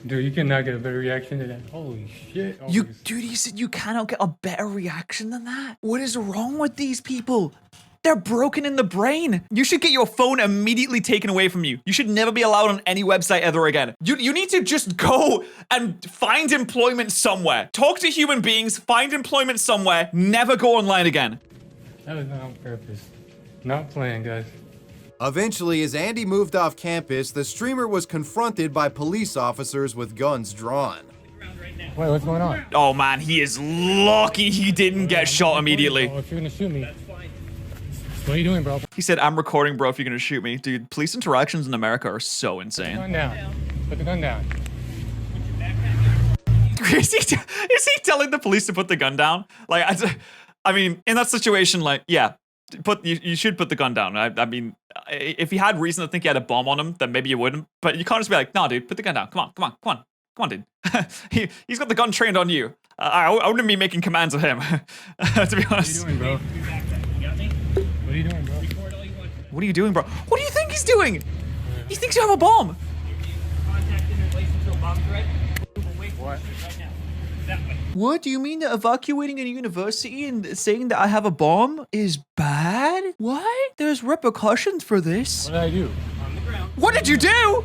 Dude, you cannot get a better reaction to that. Holy shit. Dude, he said you cannot get a better reaction than that? What is wrong with these people? They're broken in the brain. You should get your phone immediately taken away from you. You should never be allowed on any website ever again. You need to just go and find employment somewhere. Talk to human beings, find employment somewhere, never go online again. That was not on purpose. Not playing, guys. Eventually, as Andy moved off campus, the streamer was confronted by police officers with guns drawn. Wait, what's going on? Oh man, he is lucky he didn't get shot immediately. Oh, if you're gonna shoot me, What are you doing, bro? He said, I'm recording, bro, if you're gonna shoot me. Dude, police interactions in America are so insane. Put the gun down. Put the gun down. Is he telling the police to put the gun down? Like, I mean, in that situation, like, yeah, you should put the gun down. I mean, if he had reason to think he had a bomb on him, then maybe you wouldn't. But you can't just be like, nah, dude, put the gun down. Come on, dude. He's got the gun trained on you. I wouldn't be making commands of him, to be honest. What are you doing, bro? What are you doing, bro? What are you doing, bro? What do you think he's doing? He thinks you have a bomb. What? What do you mean that evacuating a university and saying that I have a bomb is bad? What? There's repercussions for this. What did I do? What did you do?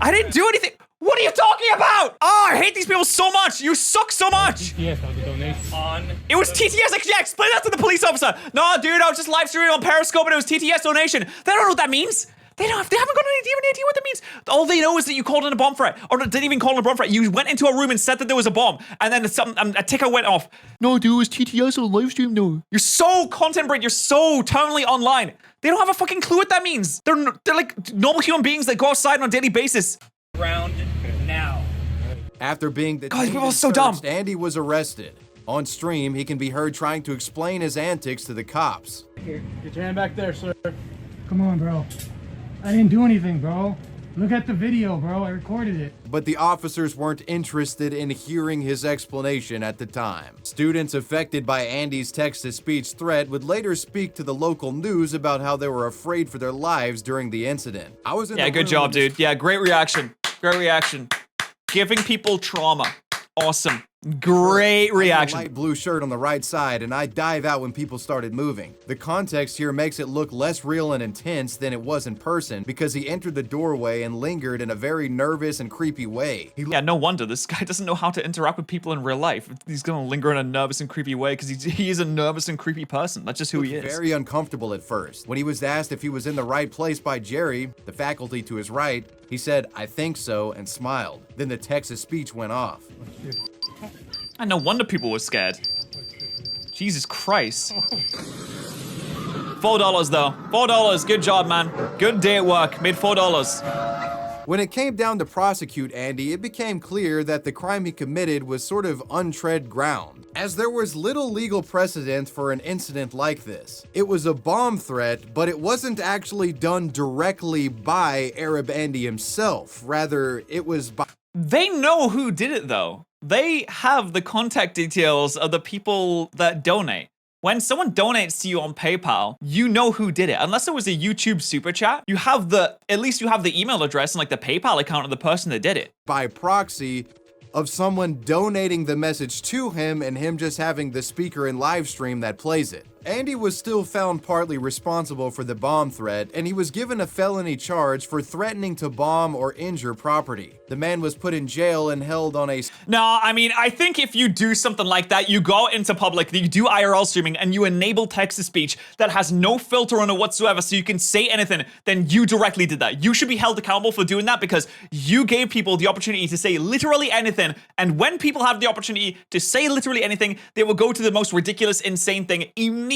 I didn't do anything. What are you talking about? Oh, I hate these people so much. You suck so much. TTS, that was a donation. It was TTS. Like, yeah, explain that to the police officer. No, dude, I was just live streaming on Periscope and it was TTS donation. They don't know what that means. They haven't got any idea what that means. All they know is that you called in a bomb threat. Or didn't even call in a bomb threat. You went into a room and said that there was a bomb. And then a ticker went off. No, dude, it was TTS on live stream, no. You're so content break. You're so terminally online. They don't have a fucking clue what that means. They're like normal human beings that go outside on a daily basis. Round now. After being God, people are and so dumb. searched, Andy was arrested. On stream, he can be heard trying to explain his antics to the cops. Here, get your hand back there, sir. Come on, bro. I didn't do anything, bro. Look at the video, bro. I recorded it. But the officers weren't interested in hearing his explanation at the time. Students affected by Andy's text-to-speech threat would later speak to the local news about how they were afraid for their lives during the incident. I was in Yeah, good job, dude. Yeah, great reaction. Great reaction. Giving people trauma. Awesome. Great reaction. Light blue shirt on the right side, and I dive out when people started moving. The context here makes it look less real and intense than it was in person because he entered the doorway and lingered in a very nervous and creepy way. Yeah, no wonder. This guy doesn't know how to interact with people in real life. He's gonna linger in a nervous and creepy way because he is a nervous and creepy person. That's just who he is. Very uncomfortable at first. When he was asked if he was in the right place by Jerry, the faculty to his right, he said, "I think so," and smiled. Then the text-to-speech went off. And no wonder people were scared. Jesus Christ. $4 though. $4. Good job, man. Good day at work. Made $4. When it came down to prosecute Andy, it became clear that the crime he committed was sort of untread ground, as there was little legal precedent for an incident like this. It was a bomb threat, but it wasn't actually done directly by Arab Andy himself. Rather, it was by... They know who did it though. They have the contact details of the people that donate. When someone donates to you on PayPal, you know who did it. Unless it was a YouTube super chat, you have at least you have the email address and like the PayPal account of the person that did it. By proxy of someone donating the message to him and him just having the speaker and live stream that plays it. Andy was still found partly responsible for the bomb threat, and he was given a felony charge for threatening to bomb or injure property. The man was put in jail and held on a... No, I mean, I think if you do something like that, you go out into public, you do IRL streaming, and you enable text-to-speech that has no filter on it whatsoever, so you can say anything, then you directly did that. You should be held accountable for doing that because you gave people the opportunity to say literally anything, and when people have the opportunity to say literally anything, they will go to the most ridiculous, insane thing immediately.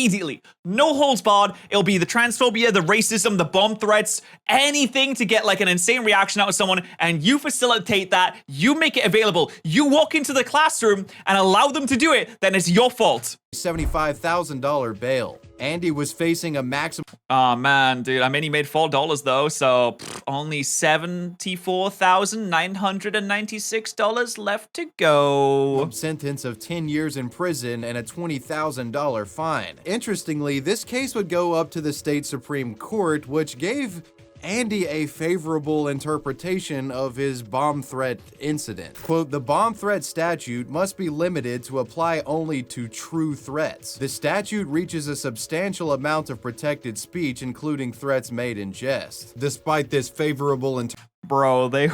No holds barred. It'll be the transphobia, the racism, the bomb threats, anything to get like an insane reaction out of someone, and you facilitate that. You make it available. You walk into the classroom and allow them to do it, then it's your fault. $75,000 bail. Andy was facing a maximum... Oh man, dude, I mean, he made $4 though, so only $74,996 left to go. Sentence of 10 years in prison and a $20,000 fine. Interestingly, this case would go up to the state Supreme Court, which gave Andy a favorable interpretation of his bomb threat incident. Quote, the bomb threat statute must be limited to apply only to true threats. The statute reaches a substantial amount of protected speech, including threats made in jest. Despite this favorable Bro, they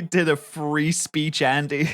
did a free speech Andy.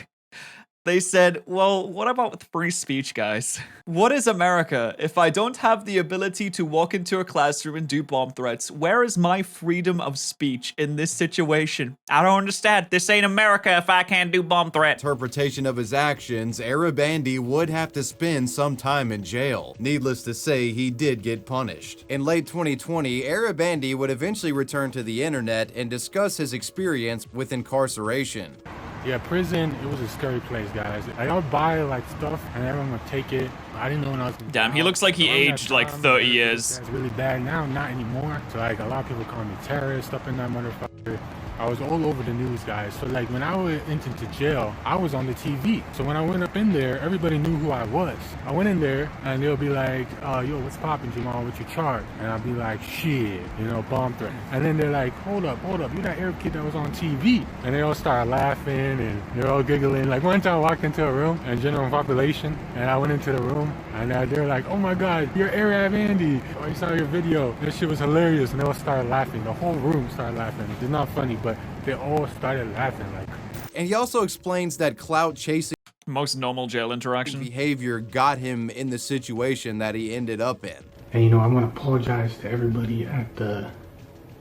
They said, well, what about with free speech, guys? What is America? If I don't have the ability to walk into a classroom and do bomb threats, where is my freedom of speech in this situation? I don't understand. This ain't America if I can't do bomb threats. Interpretation of his actions, Arab Andy would have to spend some time in jail. Needless to say, he did get punished. In late 2020, Arab Andy would eventually return to the internet and discuss his experience with incarceration. Yeah, prison, it was a scary place, guys. I would buy like stuff and everyone would take it. I didn't know when I was Damn, he looks like he aged like 30 years. It's really bad now, not anymore. So like a lot of people call me terrorist up in that motherfucker. I was all over the news, guys. So like when I went into jail, I was on the TV. So when I went up in there, everybody knew who I was. I went in there and they'll be like, yo, what's poppin', Jamal, what you charge? And I'll be like, shit, you know, bomb threat. And then they're like, hold up, you that Arab kid that was on TV. And they all start laughing and they're all giggling. Like one time I walked into a room and general population and I went into the room and they're like, oh my God, you're Arab Andy. Oh, I saw your video. That shit was hilarious. And they all started laughing. The whole room started laughing. It's not funny, but they all started laughing. Like. And he also explains that clout chasing most normal jail interaction behavior got him in the situation that he ended up in. And you know, I want to apologize to everybody at the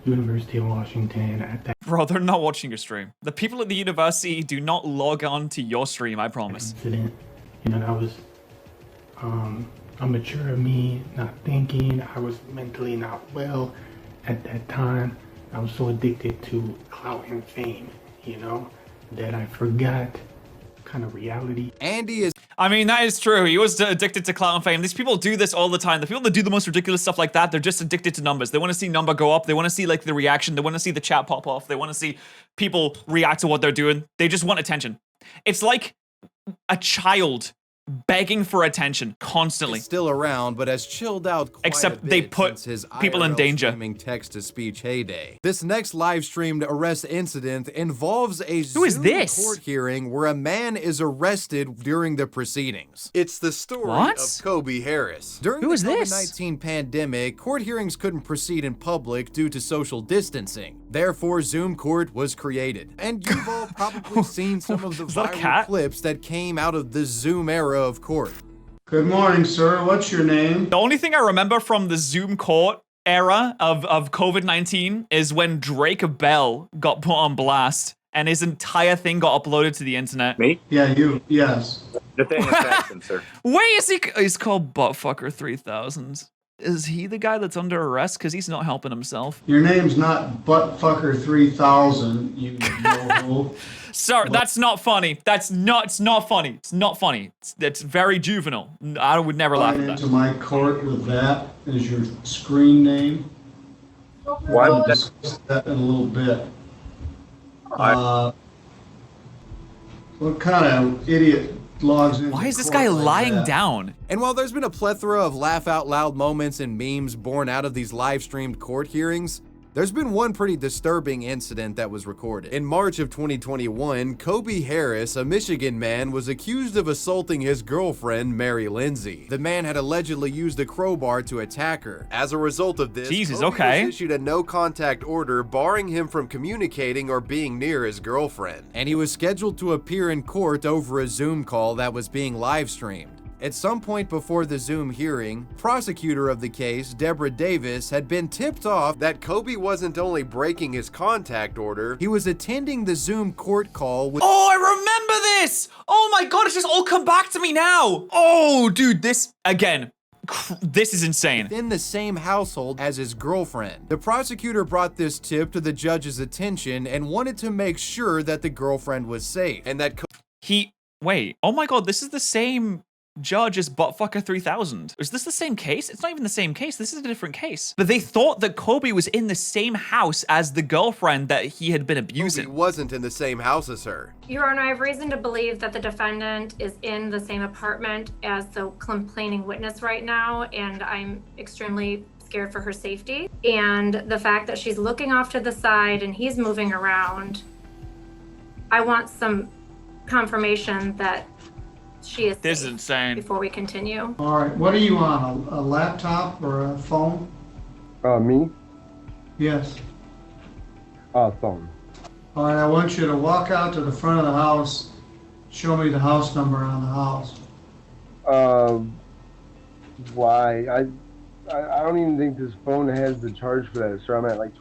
University of Washington at that. Bro, they're not watching your stream. The people at the university do not log on to your stream, I promise. Incident. You know, that was immature of me, not thinking. I was mentally not well at that time. I was so addicted to clout and fame, you know, that I forgot kind of reality. Andy is... I mean, that is true. He was addicted to clout and fame. These people do this all the time. The people that do the most ridiculous stuff like that, they're just addicted to numbers. They want to see number go up. They want to see like the reaction. They want to see the chat pop off. They want to see people react to what they're doing. They just want attention. It's like a child begging for attention constantly. He's still around, but has chilled out quite Except a bit they put since his people in IRL danger. Streaming text-to-speech heyday. This next live-streamed arrest incident involves a Who is Zoom this? court hearing where a man is arrested during the proceedings. It's the story of Kobe Harris. During Who is the this? COVID-19 pandemic, court hearings couldn't proceed in public due to social distancing. Therefore, Zoom Court was created. And you've all probably seen some of the viral clips that came out of the Zoom era of court. Good morning, sir. What's your name? The only thing I remember from the Zoom court era of COVID-19 is when Drake Bell got put on blast and his entire thing got uploaded to the internet. Me? Yeah, you. Yes. Nathaniel Saxon, sir. Wait, is he? He's called Buttfucker 3000. Is he the guy that's under arrest? Because he's not helping himself. Your name's not Buttfucker 3000, you know. Sorry, that's not funny. It's not funny. It's not funny. It's very juvenile. I would never laugh at that. Into my court with that as your screen name. Why We'll would that? discuss that in a little bit. What kind of idiot logs in? Why is this guy lying down? And while there's been a plethora of laugh-out-loud moments and memes born out of these live-streamed court hearings, there's been one pretty disturbing incident that was recorded. In March of 2021, Kobe Harris, a Michigan man, was accused of assaulting his girlfriend, Mary Lindsay. The man had allegedly used a crowbar to attack her. As a result of this, Kobe was issued a no-contact order barring him from communicating or being near his girlfriend. And he was scheduled to appear in court over a Zoom call that was being live-streamed. At some point before the Zoom hearing, prosecutor of the case, Deborah Davis, had been tipped off that Kobe wasn't only breaking his contact order, he was attending the Zoom court call with— Oh, I remember this! Oh my god, it's just all come back to me now! Oh, dude, this, again, this is insane. In the same household as his girlfriend. The prosecutor brought this tip to the judge's attention and wanted to make sure that the girlfriend was safe, and that wait, oh my god, this is the same judge as Buttfucker 3000. Is this the same case? It's not even the same case. This is a different case. But they thought that Kobe was in the same house as the girlfriend that he had been abusing. Kobe wasn't in the same house as her. Your Honor, I have reason to believe that the defendant is in the same apartment as the complaining witness right now, and I'm extremely scared for her safety. And the fact that she's looking off to the side and he's moving around, I want some confirmation that she is This is insane. before we continue. All right, what are you on, a laptop or a phone? Me? Yes. Phone. All right, I want you to walk out to the front of the house, Show me the house number on the house. Why? I don't even think this phone has the charge for that, sir. I'm at like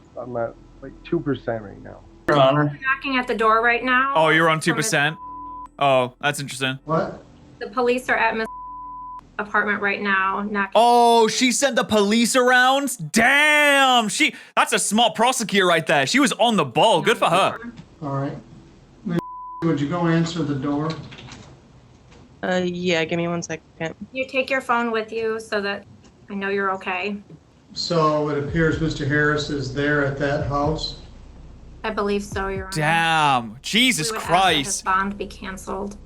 2% right now. Your Honor. Knocking at the door right now. Oh, you're on 2%? Oh, that's interesting. What? The police are at Miss apartment right now. Knocking. Oh, she sent the police around? Damn! That's a smart prosecutor right there. She was on the ball. Good for her. All right. Would you go answer the door? Yeah, give me 1 second. You take your phone with you so that I know you're okay. So it appears Mr. Harris is there at that house. I believe so, Your Honor. Damn. Jesus We would ask that Christ. his bond be canceled.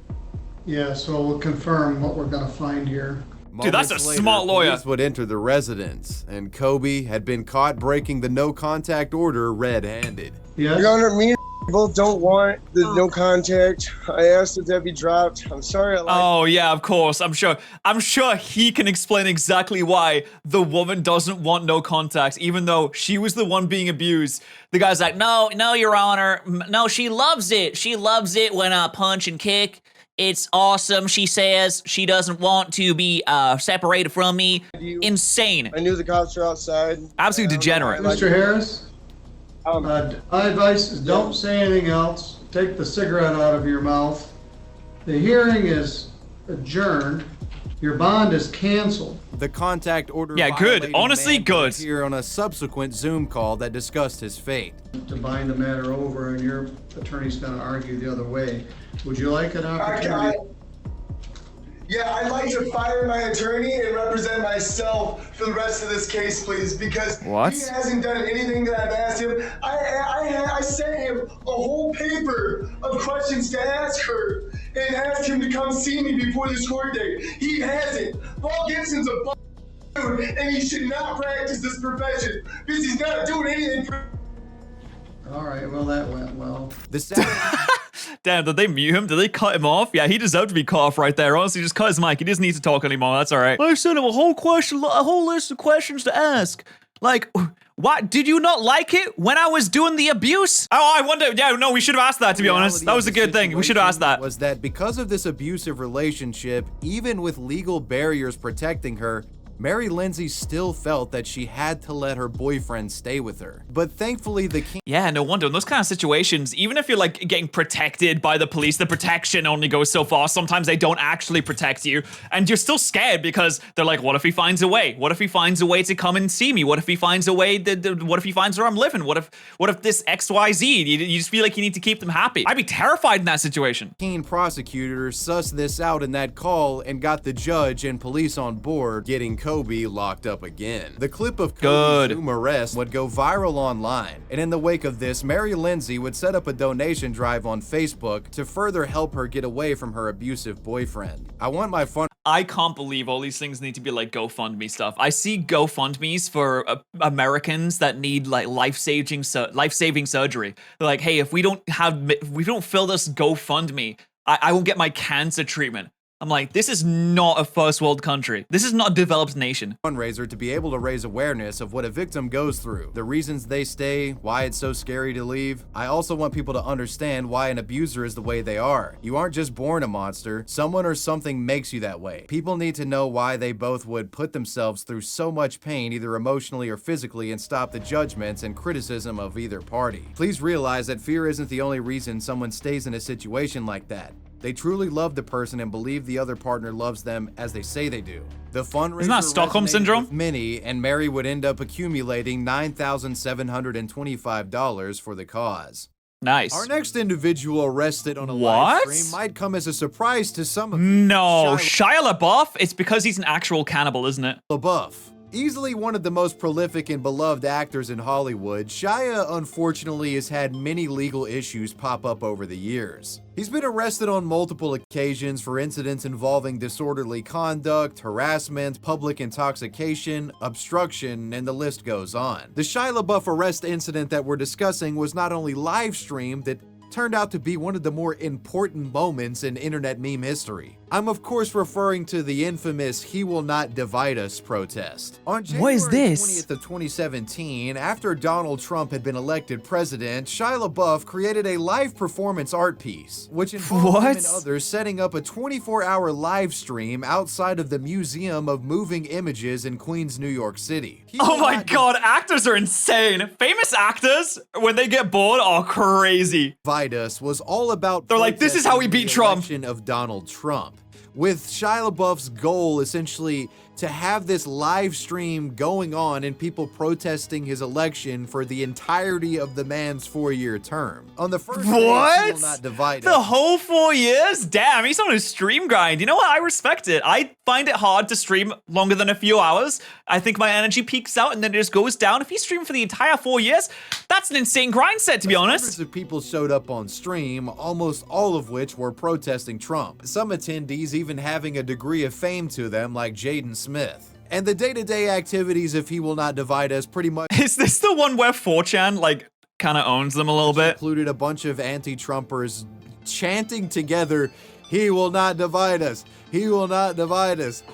Yeah, so we'll confirm what we're gonna find here. Dude, that's a Moments later, smart lawyer. Police would enter the residence, and Kobe had been caught breaking the no contact order red-handed. Yes? Your Honor, me and both don't want the no contact. I asked that that be dropped. I'm sorry. Oh yeah, of course. I'm sure he can explain exactly why the woman doesn't want no contact, even though she was the one being abused. The guy's like, no, Your Honor. No, she loves it. She loves it when I punch and kick. It's awesome. She says she doesn't want to be separated from me. Insane. I knew the cops were outside. Absolute degenerate. Mr. Harris, my advice is don't say anything else. Take the cigarette out of your mouth. The hearing is adjourned. Your bond is canceled. The contact order. Yeah, good. violating Honestly, man would good. appear on a subsequent Zoom call that discussed his fate. To bind the matter over, and your attorney's going to argue the other way. Would you like an opportunity? Yeah, I'd like to fire my attorney and represent myself for the rest of this case, please, because What? he hasn't done anything that I've asked him. I sent him a whole paper of questions to ask her and asked him to come see me before this court date. He hasn't. Paul Gibson's a dude, and he should not practice this profession because he's not doing anything for. All right, well, that went well. Damn, did they mute him? Did they cut him off? Yeah, he deserved to be cut off right there. Honestly, just cut his mic. He doesn't need to talk anymore. That's all right. I sent him a whole list of questions to ask. Like, what? Did you not like it when I was doing the abuse? Oh, I wonder. Yeah, no, we should have asked that, to be honest. That was a good thing. We should have asked that. Was that because of this abusive relationship, even with legal barriers protecting her, Mary Lindsay still felt that she had to let her boyfriend stay with her. But thankfully, the king. Yeah, no wonder. In those kind of situations, even if you're like getting protected by the police, the protection only goes so far. Sometimes they don't actually protect you, and you're still scared because they're like, what if he finds a way? What if he finds a way to come and see me? What if he finds a way what if he finds where I'm living? What if this XYZ? You just feel like you need to keep them happy. I'd be terrified in that situation. Keen prosecutor sussed this out in that call and got the judge and police on board, getting Kobe locked up again. The clip of Kobe's Zoom arrest would go viral online, and in the wake of this, Mary Lindsay would set up a donation drive on Facebook to further help her get away from her abusive boyfriend. I can't believe all these things need to be like GoFundMe stuff. I see GoFundMes for Americans that need like life-saving surgery. They're like, hey, if we don't fill this GoFundMe, I won't get my cancer treatment. I'm like, this is not a first world country. This is not a developed nation. Fundraiser to be able to raise awareness of what a victim goes through, the reasons they stay, why it's so scary to leave. I also want people to understand why an abuser is the way they are. You aren't just born a monster. Someone or something makes you that way. People need to know why they both would put themselves through so much pain, either emotionally or physically, and stop the judgments and criticism of either party. Please realize that fear isn't the only reason someone stays in a situation like that. They truly love the person and believe the other partner loves them as they say they do. The fundraiser Isn't that Stockholm Syndrome? with many, and Mary would end up accumulating $9,725 for the cause. Nice. Our next individual arrested on a What? live stream might come as a surprise to some of No, Shia LaBeouf? It's because he's an actual cannibal, isn't it? LaBeouf. Easily one of the most prolific and beloved actors in Hollywood, Shia unfortunately has had many legal issues pop up over the years. He's been arrested on multiple occasions for incidents involving disorderly conduct, harassment, public intoxication, obstruction, and the list goes on. The Shia LaBeouf arrest incident that we're discussing was not only live streamed, it turned out to be one of the more important moments in internet meme history. I'm of course referring to the infamous "He Will Not Divide Us" protest. On What is January this? 20th of 2017, after Donald Trump had been elected president, Shia LaBeouf created a live performance art piece, which involved him and others setting up a 24-hour live stream outside of the Museum of Moving Images in Queens, New York City. Oh my god, actors are insane. Famous actors, when they get bored, are crazy. Divide Us was all about They're like, this is how we beat Trump. Of Donald Trump, with Shia LaBeouf's goal essentially to have this live stream going on and people protesting his election for the entirety of the man's 4-year term. On the first day, He Will Not Divide The Us. whole 4 years? Damn, he's on his stream grind. You know what? I respect it. I find it hard to stream longer than a few hours. I think my energy peaks out and then it just goes down. If you stream for the entire 4 years, that's an insane grind set, to be honest. Hundreds of people showed up on stream, almost all of which were protesting Trump. Some attendees even having a degree of fame to them, like Jaden Smith. And the day-to-day activities of He Will Not Divide Us pretty much— Is this the one where 4chan, like, kind of owns them a little bit? Included a bunch of anti-Trumpers chanting together, "He will not divide us. He will not divide us."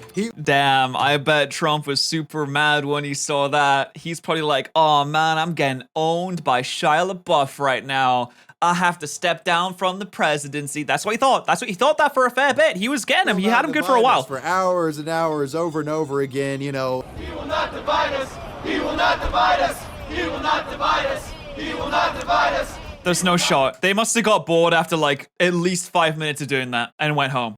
Damn, I bet Trump was super mad when he saw that. He's probably like, oh man, I'm getting owned by Shia LaBeouf right now. I have to step down from the presidency. That's what he thought. That's what he thought that for a fair bit. He was getting him. He had him good for a while. For hours and hours, over and over again, you know. He will not divide us. He will not divide us. He will not divide us. He will not divide us. There's no shot. They must have got bored after like at least 5 minutes of doing that and went home.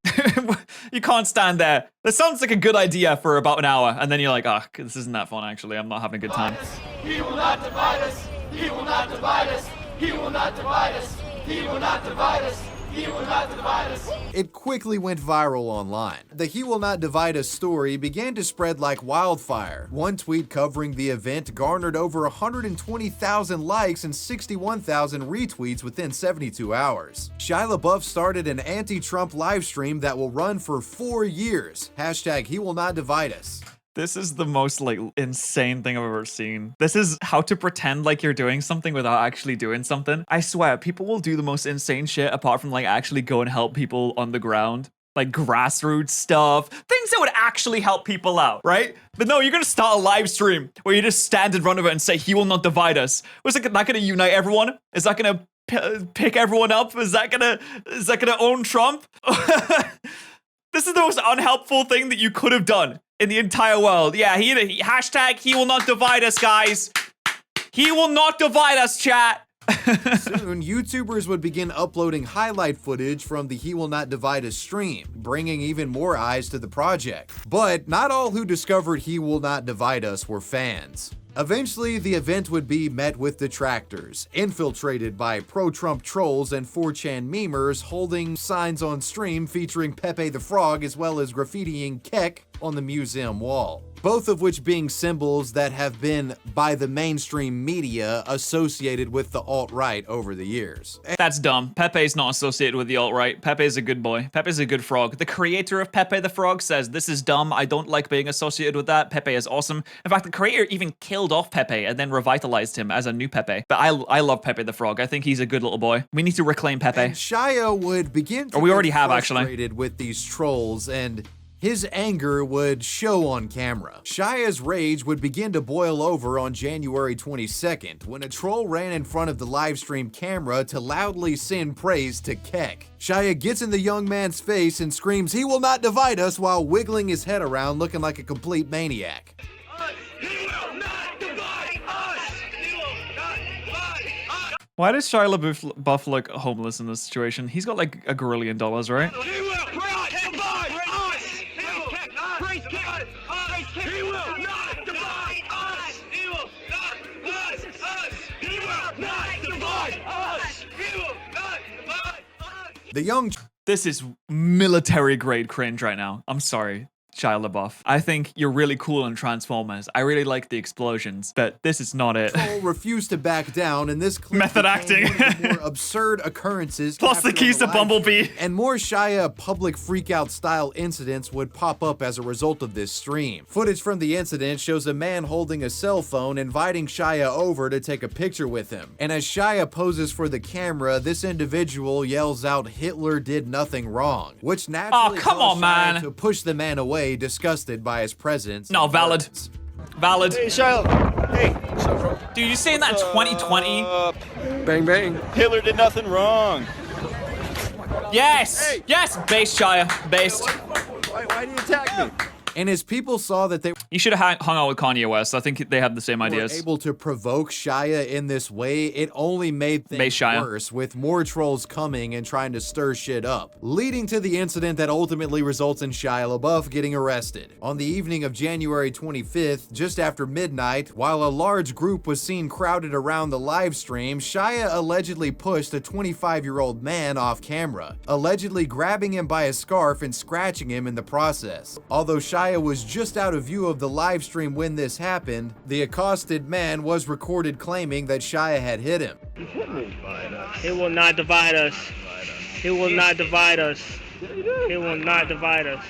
You can't stand there. That sounds like a good idea for about an hour. And then you're like, oh, this isn't that fun actually. I'm not having a good time. He will not divide us. He will not divide us. He will not divide us. He will not divide us. He will not divide us. It quickly went viral online. The "He Will Not Divide Us" story began to spread like wildfire. One tweet covering the event garnered over 120,000 likes and 61,000 retweets within 72 hours. Shia LaBeouf started an anti-Trump livestream that will run for 4 years. Hashtag He Will Not Divide Us. This is the most like insane thing I've ever seen. This is how to pretend like you're doing something without actually doing something. I swear, people will do the most insane shit apart from like actually go and help people on the ground. Like grassroots stuff, things that would actually help people out, right? But no, you're gonna start a live stream where you just stand in front of it and say, "He will not divide us." Was that gonna unite everyone? Is that gonna pick everyone up? Is that gonna own Trump? This is the most unhelpful thing that you could have done in the entire world. Yeah, hashtag He Will Not Divide Us, guys. He will not divide us, chat. Soon, YouTubers would begin uploading highlight footage from the He Will Not Divide Us stream, bringing even more eyes to the project. But not all who discovered He Will Not Divide Us were fans. Eventually, the event would be met with detractors, infiltrated by pro-Trump trolls and 4chan memers holding signs on stream featuring Pepe the Frog as well as graffitiing Kek on the museum wall. Both of which being symbols that have been, by the mainstream media, associated with the alt-right over the years. That's dumb. Pepe's not associated with the alt-right. Pepe's a good boy. Pepe's a good frog. The creator of Pepe the Frog says, "This is dumb. I don't like being associated with that. Pepe is awesome." In fact, the creator even killed off Pepe and then revitalized him as a new Pepe. But I love Pepe the Frog. I think he's a good little boy. We need to reclaim Pepe. And Shia would begin to we already get have, actually. frustrated with these trolls, and his anger would show on camera. Shia's rage would begin to boil over on January 22nd when a troll ran in front of the livestream camera to loudly send praise to Kek. Shia gets in the young man's face and screams, "He will not divide us," while wiggling his head around looking like a complete maniac. Why does Shia LaBeouf look homeless in this situation? He's got like $1 grillion, right? The young— This is military grade cringe right now. I'm sorry. Shia LaBeouf. I think you're really cool in Transformers. I really like the explosions, but this is not it. Troll refused to back down, and this clip Method became acting. one of the more absurd occurrences. Plus the captured on keys to live Bumblebee. stream. And more Shia public freakout style incidents would pop up as a result of this stream. Footage from the incident shows a man holding a cell phone inviting Shia over to take a picture with him. And as Shia poses for the camera, this individual yells out, "Hitler did nothing wrong," which naturally come caused on, Shia man. to push the man away, disgusted by his presence. No, valid. Valid. Hey, Shia. Hey. Dude, you saying that 2020? Bang, bang. Hitler did nothing wrong. Yes! Hey. Yes! Based, Shia. Based. Why do you attack me? And as people saw that they You should have hung out with Kanye West. I think they have the same were ideas. able to provoke Shia in this way, it only made things Base Shia. worse, with more trolls coming and trying to stir shit up, leading to the incident that ultimately results in Shia LaBeouf getting arrested. On the evening of January 25th, just after midnight, while a large group was seen crowded around the live stream, Shia allegedly pushed a 25-year-old man off camera, allegedly grabbing him by a scarf and scratching him in the process. Although Shia was just out of view of the live stream when this happened, the accosted man was recorded claiming that Shia had hit him. It will not divide us. It will not divide us. It will not divide us.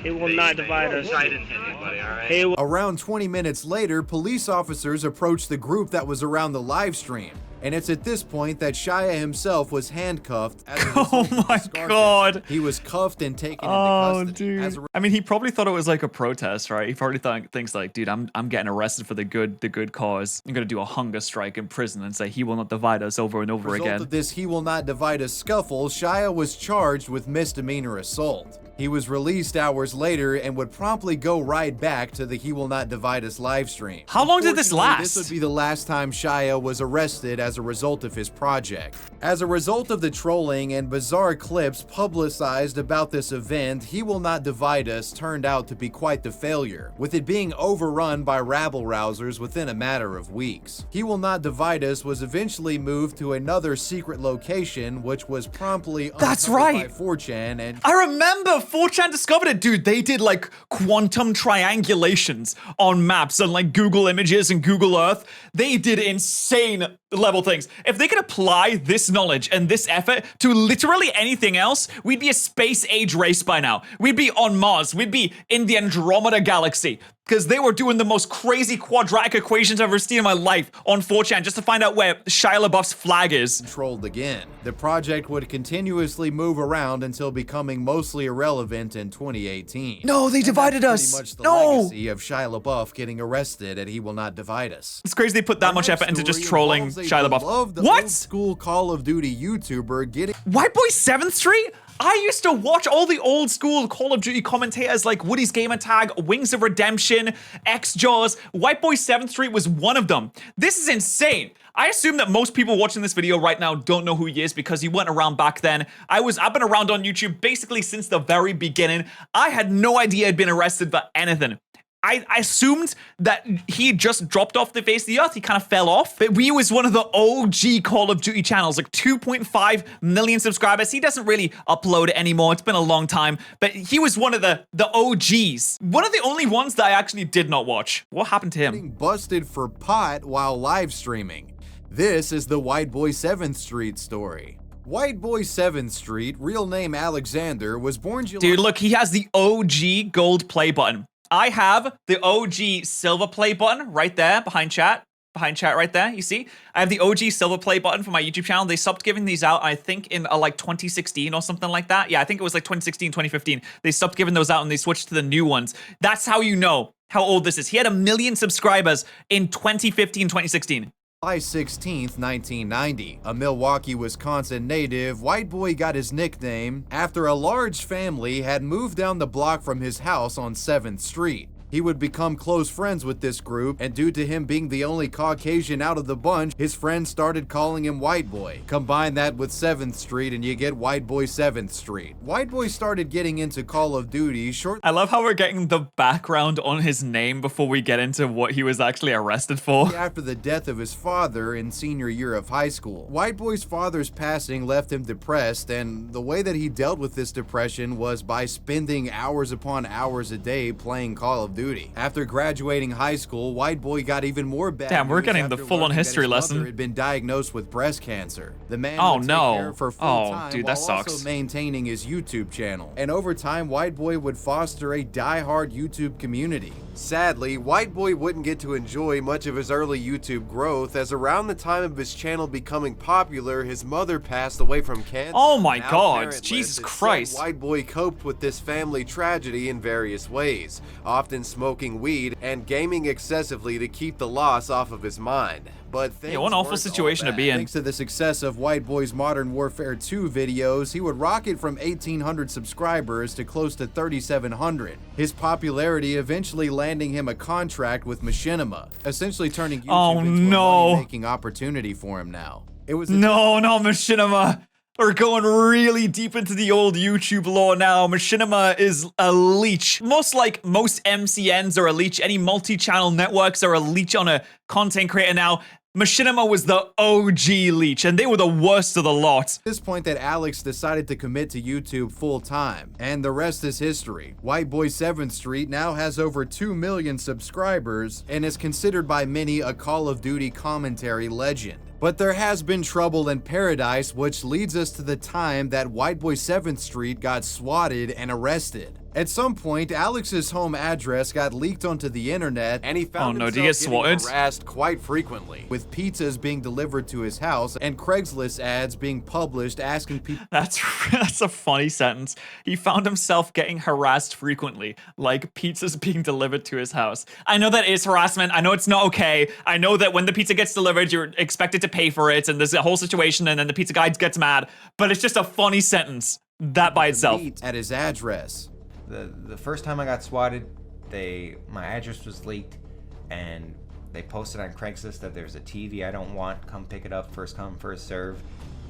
It will not divide us. I didn't hit anybody, all right? Around 20 minutes later, police officers approached the group that was around the live stream. And it's at this point that Shia himself was handcuffed. As a result Oh of the my scarfing. god. He was cuffed and taken Oh, into custody. dude. I mean, he probably thought it was like a protest, right? He probably thinks like, dude, I'm getting arrested for the good cause. I'm gonna do a hunger strike in prison and say he will not divide us over and over Result again. of this "he will not divide us" scuffle, Shia was charged with misdemeanor assault. He was released hours later and would promptly go right back to the "he will not divide us" live stream. How long did this Unfortunately, last? This would be the last time Shia was arrested as a result of his project. As a result of the trolling and bizarre clips publicized about this event, "He Will Not Divide Us" turned out to be quite the failure, with it being overrun by rabble-rousers within a matter of weeks. "He Will Not Divide Us" was eventually moved to another secret location, which was promptly That's uncovered right. by 4chan and I remember 4chan discovered it, dude. They did like quantum triangulations on maps and like Google Images and Google Earth. They did insane level things. If they could apply this knowledge and this effort to literally anything else, we'd be a space age race by now. We'd be on Mars. We'd be in the Andromeda galaxy. Because they were doing the most crazy quadratic equations I've ever seen in my life on 4chan just to find out where Shia LaBeouf's flag is. Trolled again. The project would continuously move around until becoming mostly irrelevant in 2018. No, they divided That's us. pretty much the No. legacy of Shia LaBeouf getting arrested at "He Will Not Divide Us." It's crazy they put that much effort into just trolling Shia LaBeouf. What? What? School Call of Duty YouTuber getting White Boy 7th Street? I used to watch all the old school Call of Duty commentators like Woody's Gamer Tag, Wings of Redemption, X-Jaws. White Boy 7th Street was one of them. This is insane. I assume that most people watching this video right now don't know who he is because he went around back then. I've been around on YouTube basically since the very beginning. I had no idea he'd been arrested for anything. I assumed that he just dropped off the face of the earth. He kind of fell off. But we was one of the OG Call of Duty channels, like 2.5 million subscribers. He doesn't really upload it anymore. It's been a long time. But he was one of the OGs. One of the only ones that I actually did not watch. What happened to him? busted for pot while live streaming. This is the White Boy 7th Street story. White Boy 7th Street, real name Alexander, was born July... Dude, look, he has the OG gold play button. I have the OG silver play button right there behind chat. Behind chat right there, you see? I have the OG silver play button for my YouTube channel. They stopped giving these out, I think, in like 2016 or something like that. Yeah, I think it was like 2016, 2015. They stopped giving those out and they switched to the new ones. That's how you know how old this is. He had 1 million subscribers in 2015, 2016. July 16th, 1990. A Milwaukee, Wisconsin native, White Boy got his nickname after a large family had moved down the block from his house on 7th Street. He would become close friends with this group, and due to him being the only Caucasian out of the bunch, his friends started calling him White Boy. Combine that with 7th Street and you get White Boy 7th Street. White Boy started getting into Call of Duty shortly. I love how we're getting the background on his name before we get into what he was actually arrested for. After the death of his father in senior year of high school. White Boy's father's passing left him depressed, and the way that he dealt with this depression was by spending hours upon hours a day playing Call of Duty. After graduating high school, White Boy got even more bad. Damn, we're news getting the after full-on learning that history his lesson. mother had been diagnosed with breast cancer. The man Oh, would take no. care of her full Oh, time dude, while that sucks. also maintaining his YouTube channel. And over time, White Boy would foster a die-hard YouTube community. Sadly, White Boy wouldn't get to enjoy much of his early YouTube growth, as around the time of his channel becoming popular, his mother passed away from cancer. Oh my Now God, parentless, Jesus it said Christ. White Boy coped with this family tragedy in various ways, often smoking weed and gaming excessively to keep the loss off of his mind. But Yeah, what an awful situation to be in. Thanks to the success of White Boy's Modern Warfare 2 videos, he would rocket from 1,800 subscribers to close to 3,700. His popularity eventually landing him a contract with Machinima, essentially turning YouTube into a money-making opportunity for him now. It was No, not Machinima. We're going really deep into the old YouTube lore now. Machinima is a leech. Most MCNs are a leech. Any multi-channel networks are a leech on a content creator now. Machinima was the OG leech, and they were the worst of the lot. At this point that Alex decided to commit to YouTube full-time, and the rest is history. White Boy 7th Street now has over 2 million subscribers, and is considered by many a Call of Duty commentary legend. But there has been trouble in paradise, which leads us to the time that White Boy 7th Street got swatted and arrested. At some point, Alex's home address got leaked onto the internet, and he found himself getting harassed quite frequently, with pizzas being delivered to his house and Craigslist ads being published asking people. That's a funny sentence. He found himself getting harassed frequently, like pizzas being delivered to his house. I know that is harassment. I know it's not okay. I know that when the pizza gets delivered, you're expected to pay for it, and there's a whole situation, and then the pizza guy gets mad. But it's just a funny sentence. That by itself. At his address. The first time I got swatted, my address was leaked, and they posted on Craigslist that there's a TV I don't want, come pick it up, first come, first serve,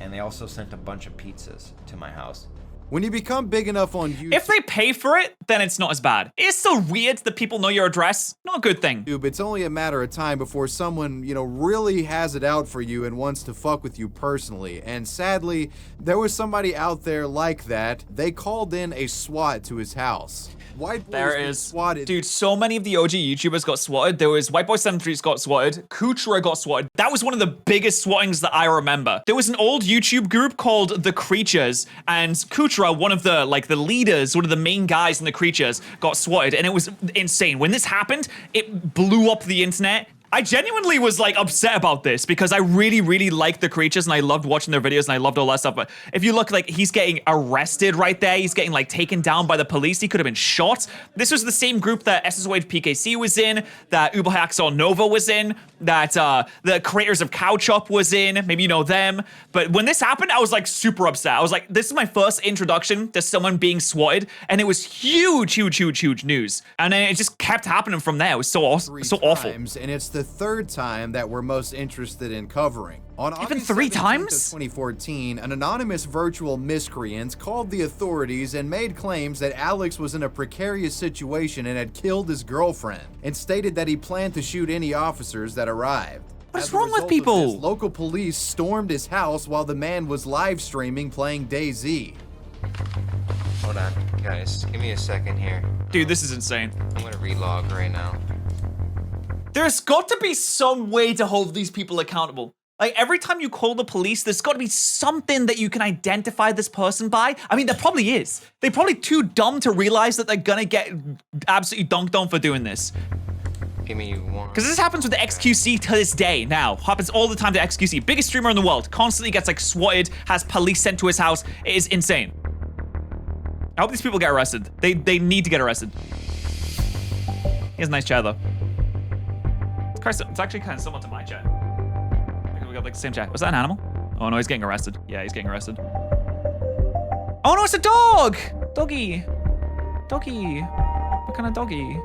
and they also sent a bunch of pizzas to my house. When you become big enough on YouTube, if they pay for it, then it's not as bad. It's still weird that people know your address. Not a good thing. It's only a matter of time before someone, really has it out for you and wants to fuck with you personally. And sadly, there was somebody out there like that. They called in a SWAT to his house. White Boy there is swatted. Dude, so many of the OG YouTubers got swatted. There was White Boy 7th Street got swatted. Kuchera got swatted. That was one of the biggest swattings that I remember. There was an old YouTube group called The Creatures, and Kuchera, one of the leaders, one of the main guys in The Creatures, got swatted, and it was insane. When this happened, it blew up the internet. I genuinely was upset about this because I really, really liked The Creatures and I loved watching their videos and I loved all that stuff. But if you look, he's getting arrested right there. He's getting taken down by the police. He could have been shot. This was the same group that SSWave PKC was in, that Uberhaxon Nova was in, that the creators of Cow Chop was in. Maybe you know them. But when this happened, I was super upset. I was like, this is my first introduction to someone being swatted, and it was huge, huge, huge, huge news. And then it just kept happening from there. It was so awesome, so awful. And it's the third time that we're most interested in covering. On Even 3 times? 2014, an anonymous virtual miscreant called the authorities and made claims that Alex was in a precarious situation and had killed his girlfriend, and stated that he planned to shoot any officers that arrived. What is wrong with people? Local police stormed his house while the man was live streaming playing DayZ. Hold on, guys, give me a second here. Dude, this is insane. I'm gonna relog right now. There's got to be some way to hold these people accountable. Every time you call the police, there's got to be something that you can identify this person by. I mean, there probably is. They're probably too dumb to realize that they're gonna get absolutely dunked on for doing this. Give me one. Because this happens with the XQC to this day now. Happens all the time to XQC. Biggest streamer in the world. Constantly gets swatted, has police sent to his house. It is insane. I hope these people get arrested. They need to get arrested. He has a nice chair though. It's actually kind of similar to my chair. We got the same chair. Was that an animal? Oh no, he's getting arrested. Yeah, he's getting arrested. Oh no, it's a dog! Doggy. Doggy. What kind of doggy?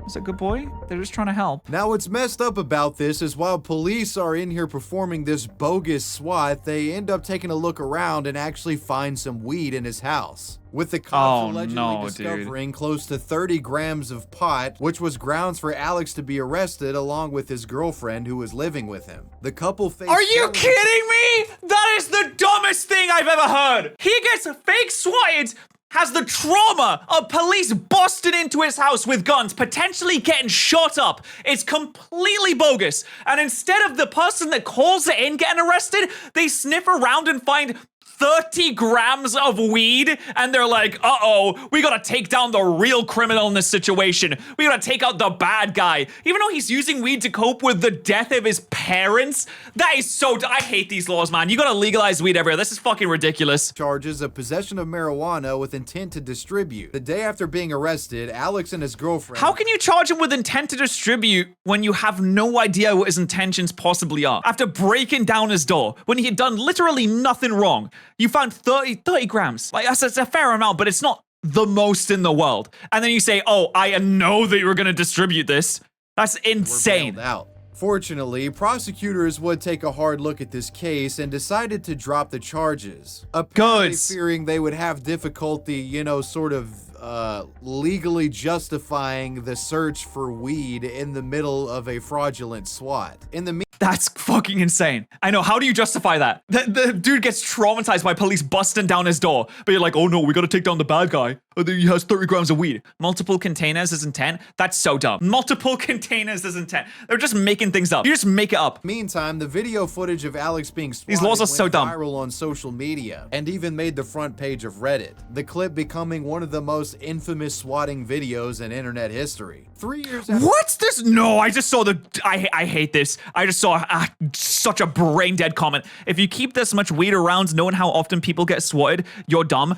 He's a good boy. They're just trying to help. Now, what's messed up about this is while police are in here performing this bogus SWAT, they end up taking a look around and actually find some weed in his house. With the cops allegedly discovering close to 30 grams of pot, which was grounds for Alex to be arrested along with his girlfriend who was living with him. The couple faced— Are you kidding me? That is the dumbest thing I've ever heard. He gets fake swatted, has the trauma of police busting into his house with guns, potentially getting shot up. It's completely bogus. And instead of the person that calls it in getting arrested, they sniff around and find 30 grams of weed, and they're like, uh-oh, we gotta take down the real criminal in this situation. We gotta take out the bad guy. Even though he's using weed to cope with the death of his parents? That is so— I hate these laws, man. You gotta legalize weed everywhere. This is fucking ridiculous. Charges of possession of marijuana with intent to distribute. The day after being arrested, Alex and his girlfriend— How can you charge him with intent to distribute when you have no idea what his intentions possibly are? After breaking down his door, when he had done literally nothing wrong, you found 30 grams. Like, that's a fair amount, but it's not the most in the world. And then you say, oh, I know that you were gonna distribute this. That's insane. Out. Fortunately, prosecutors would take a hard look at this case and decided to drop the charges. Apparently fearing they would have difficulty, you know, sort of legally justifying the search for weed in the middle of a fraudulent SWAT. That's fucking insane. I know, how do you justify that? The dude gets traumatized by police busting down his door, but you're like, oh no, we gotta take down the bad guy. He has 30 grams of weed. Multiple containers is intent? That's so dumb. Multiple containers is intent. They're just making things up. You just make it up. Meantime, the video footage of Alex being swatted These laws are so dumb. viral on social media and even made the front page of Reddit. The clip becoming one of the most infamous swatting videos in internet history. 3 years after— What's this? No, I just saw the— I hate this. I just saw such a brain dead comment. If you keep this much weed around knowing how often people get swatted, you're dumb.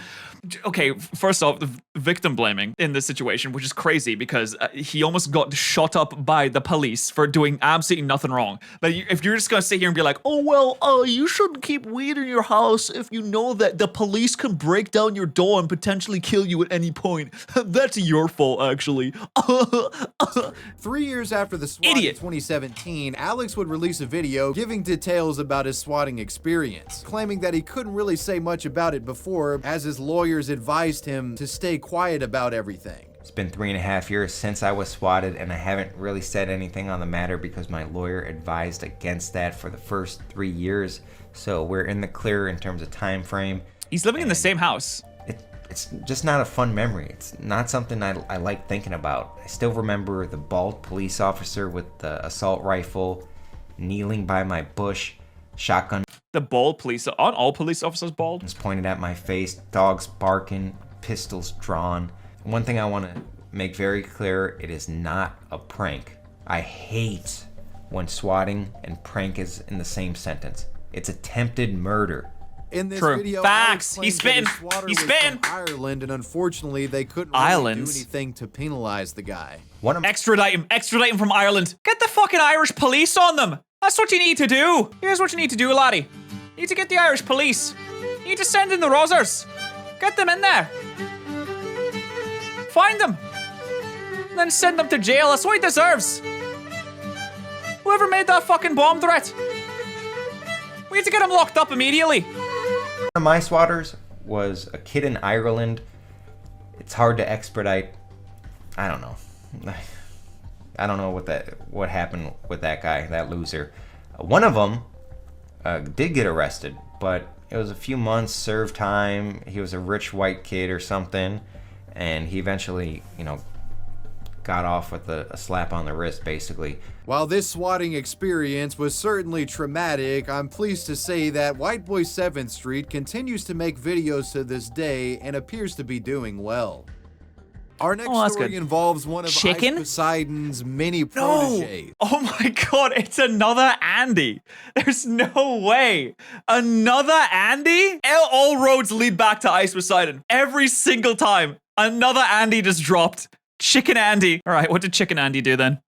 Okay, first off, the victim blaming in this situation, which is crazy because he almost got shot up by the police for doing absolutely nothing wrong. But if you're just gonna sit here and be like, oh, well, you shouldn't keep weed in your house if you know that the police can break down your door and potentially kill you at any point. That's your fault, actually. 3 years after the SWAT in 2017, Alex would release a video giving details about his swatting experience, claiming that he couldn't really say much about it before, as his lawyers advised him to stay quiet about everything. It's been 3.5 years since I was swatted, and I haven't really said anything on the matter because my lawyer advised against that for the first 3 years. So we're in the clear in terms of time frame. He's living in the same house. It's just not a fun memory. It's not something I like thinking about. I still remember the bald police officer with the assault rifle kneeling by my bush, shotgun. The bald police— aren't all police officers bald? Just pointed at my face, dogs barking, pistols drawn. One thing I want to make very clear, it is not a prank. I hate when swatting and prank is in the same sentence. It's attempted murder. In this video, facts. He's spitting. He's spitting. Ireland, and unfortunately, they couldn't really do anything to penalize the guy. Extradite him from Ireland. Get the fucking Irish police on them. That's what you need to do. Here's what you need to do, laddie. You need to get the Irish police. You need to send in the Rozzers. Get them in there. Find them. And then send them to jail. That's what he deserves. Whoever made that fucking bomb threat. We need to get him locked up immediately. One of my swatters was a kid in Ireland. It's hard to extradite. I don't know. I don't know what happened with that guy, that loser. One of them did get arrested, but it was a few months, served time. He was a rich white kid or something, and he eventually, got off with a slap on the wrist, basically. While this swatting experience was certainly traumatic, I'm pleased to say that White Boy 7th Street continues to make videos to this day and appears to be doing well. Our next story involves one of Ice Poseidon's many proteges. Oh my god, it's another Andy. There's no way. Another Andy? All roads lead back to Ice Poseidon. Every single time. Another Andy just dropped. Chicken Andy. All right, what did Chicken Andy do then?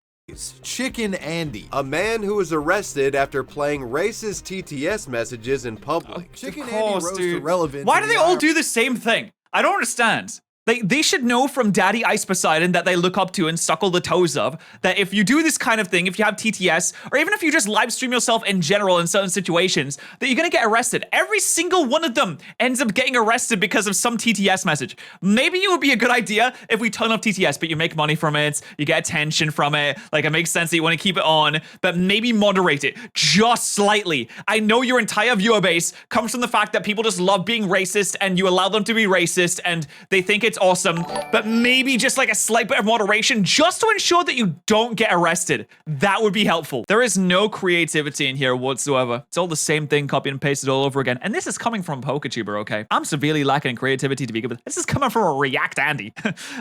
Chicken Andy, a man who was arrested after playing racist TTS messages in public. Chicken Andy rose to relevance. Why do they all do the same thing? I don't understand. They should know from Daddy Ice Poseidon that they look up to and suckle the toes of, that if you do this kind of thing, if you have TTS, or even if you just live stream yourself in general in certain situations, that you're gonna get arrested. Every single one of them ends up getting arrested because of some TTS message. Maybe it would be a good idea if we turn off TTS, but you make money from it, you get attention from it, like it makes sense that you want to keep it on, but maybe moderate it just slightly. I know your entire viewer base comes from the fact that people just love being racist and you allow them to be racist and they think it's awesome, but maybe just like a slight bit of moderation just to ensure that you don't get arrested. That would be helpful. There is no creativity in here whatsoever. It's all the same thing, copy and pasted all over again. And this is coming from PokeTuber, okay? I'm severely lacking in creativity to begin with. This is coming from a React Andy.